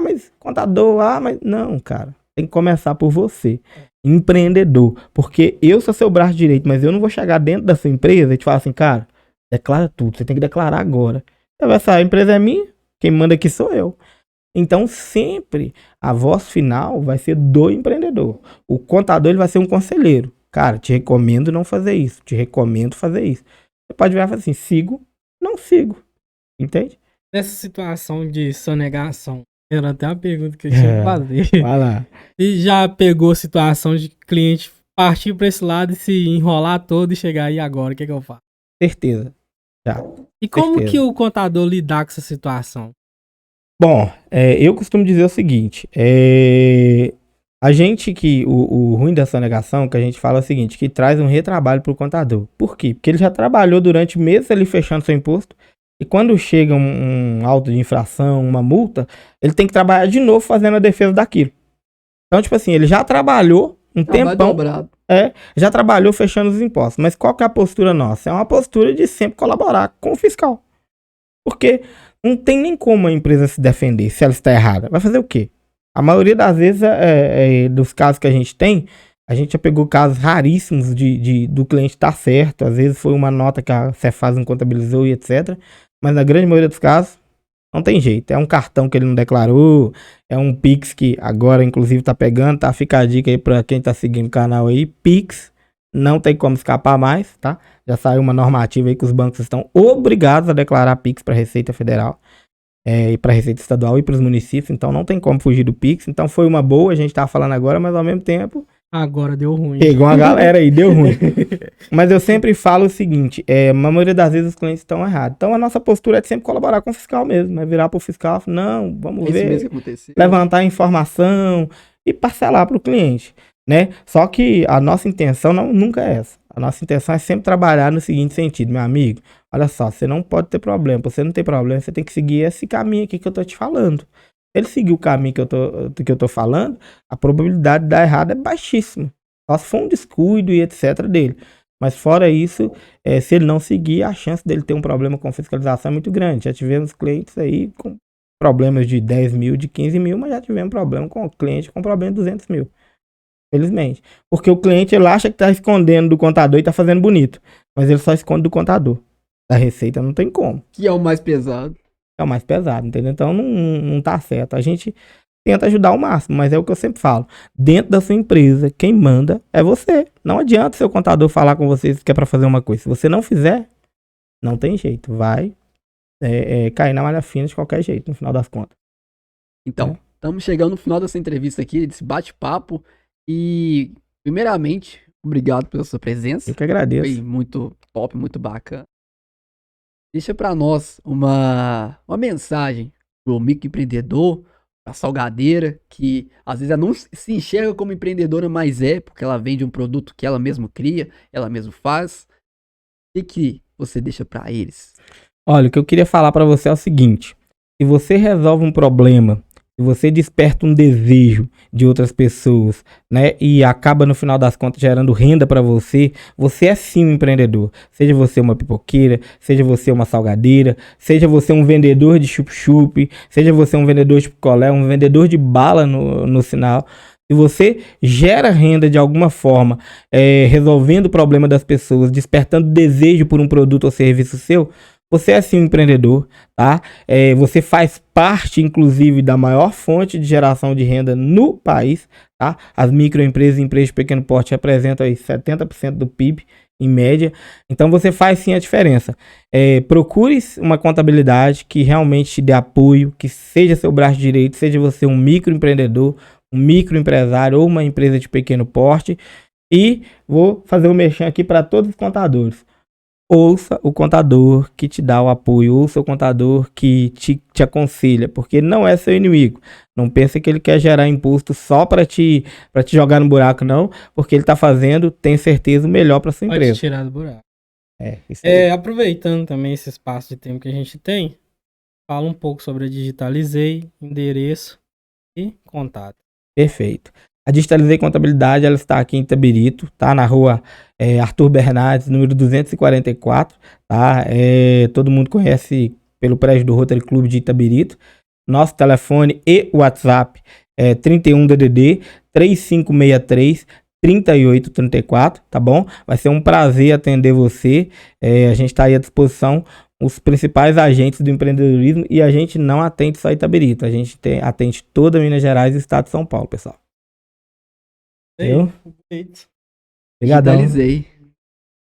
mas contador, mas não, cara. Tem que começar por você. Empreendedor. Porque eu sou seu braço direito, mas eu não vou chegar dentro da sua empresa e te falar assim, cara, declara tudo, você tem que declarar agora. Essa empresa é minha, quem manda aqui sou eu. Então sempre a voz final vai ser do empreendedor. O contador ele vai ser um conselheiro. Cara, te recomendo não fazer isso, te recomendo fazer isso. Você pode virar e falar assim, sigo, não sigo. Entende? Nessa situação de sonegação, era até uma pergunta que eu tinha que fazer. Vai lá. E já pegou situação de cliente partir para esse lado e se enrolar todo e chegar aí agora, o que eu faço? Certeza. Já. E como que o contador lidar com essa situação? Bom, eu costumo dizer o seguinte, a gente o ruim da sonegação, que a gente fala é o seguinte, que traz um retrabalho para o contador. Por quê? Porque ele já trabalhou durante meses ali fechando seu imposto, e quando chega um auto de infração, uma multa, ele tem que trabalhar de novo fazendo a defesa daquilo. Então, tipo assim, ele já trabalhou um tempão, já trabalhou fechando os impostos. Mas qual que é a postura nossa? É uma postura de sempre colaborar com o fiscal. Porque não tem nem como a empresa se defender se ela está errada. Vai fazer o quê? A maioria das vezes, dos casos que a gente tem, a gente já pegou casos raríssimos do cliente estar certo. Às vezes foi uma nota que a Cefaz não contabilizou e etc. Mas na grande maioria dos casos, não tem jeito. É um cartão que ele não declarou, é um Pix que agora, inclusive, tá pegando, tá? Fica a dica aí pra quem tá seguindo o canal aí. Pix, não tem como escapar mais, tá? Já saiu uma normativa aí que os bancos estão obrigados a declarar Pix pra Receita Federal, e pra Receita Estadual e pros municípios, então não tem como fugir do Pix. Então foi uma boa, a gente tá falando agora, mas ao mesmo tempo... Agora deu ruim. Pegou uma galera aí, deu ruim. Mas eu sempre falo o seguinte, a maioria das vezes os clientes estão errados. Então a nossa postura é de sempre colaborar com o fiscal mesmo. É virar pro fiscal, não, vamos ver, levantar informação e parcelar pro cliente, né? Só que a nossa intenção nunca é essa. A nossa intenção é sempre trabalhar no seguinte sentido, meu amigo. Olha só, você não pode ter problema. Você não tem problema, você tem que seguir esse caminho aqui que eu tô te falando. Se ele seguir o caminho que eu tô falando, a probabilidade de dar errado é baixíssima. Só se for um descuido e etc. dele. Mas fora isso, se ele não seguir, a chance dele ter um problema com fiscalização é muito grande. Já tivemos clientes aí com problemas de 10 mil, de 15 mil, mas já tivemos problema com o cliente com problema de 200 mil. Felizmente. Porque o cliente, ele acha que está escondendo do contador e está fazendo bonito. Mas ele só esconde do contador. Da receita não tem como. Que é o mais pesado. É o mais pesado, entendeu? Então não tá certo. A gente tenta ajudar ao máximo, mas é o que eu sempre falo. Dentro da sua empresa, quem manda é você. Não adianta seu contador falar com você que é para fazer uma coisa. Se você não fizer, não tem jeito. Vai cair na malha fina de qualquer jeito, no final das contas. Então, estamos chegando no final dessa entrevista aqui, desse bate-papo. E, primeiramente, obrigado pela sua presença. Eu que agradeço. Foi muito top, muito bacana. Deixa para nós uma mensagem pro microempreendedor, pra salgadeira, que às vezes ela não se enxerga como empreendedora, mas porque ela vende um produto que ela mesma cria, ela mesma faz. O que você deixa para eles? Olha, o que eu queria falar para você é o seguinte: se você resolve um problema, se você desperta um desejo de outras pessoas, né, e acaba no final das contas gerando renda para você, você é sim um empreendedor. Seja você uma pipoqueira, seja você uma salgadeira, seja você um vendedor de chup-chup, seja você um vendedor de picolé, um vendedor de bala no sinal. Se você gera renda de alguma forma, resolvendo o problema das pessoas, despertando desejo por um produto ou serviço seu, você é sim um empreendedor, tá? Você faz parte, inclusive, da maior fonte de geração de renda no país, tá? As microempresas e empresas de pequeno porte representam aí 70% do PIB, em média. Então, você faz sim a diferença. Procure uma contabilidade que realmente te dê apoio, que seja seu braço direito, seja você um microempreendedor, um microempresário ou uma empresa de pequeno porte. E vou fazer um merchan aqui para todos os contadores. Ouça o contador que te dá o apoio, ouça o contador que te aconselha, porque ele não é seu inimigo. Não pense que ele quer gerar imposto só para te jogar no buraco, não, porque ele está fazendo, tem certeza, o melhor para sua empresa. Pode tirar do buraco. Isso aí. Aproveitando também esse espaço de tempo que a gente tem, fala um pouco sobre a Digitalizei, endereço e contato. Perfeito. A Digitalizei Contabilidade, ela está aqui em Itabirito, tá? Na rua Arthur Bernardes, número 244, tá? Todo mundo conhece pelo prédio do Rotary Club de Itabirito. Nosso telefone e WhatsApp é 31 DDD 3563 3834, tá bom? Vai ser um prazer atender você. A gente está aí à disposição, os principais agentes do empreendedorismo, e a gente não atende só Itabirito, a gente atende toda Minas Gerais e o estado de São Paulo, pessoal. Perfeito. Obrigadão. Digitalizei.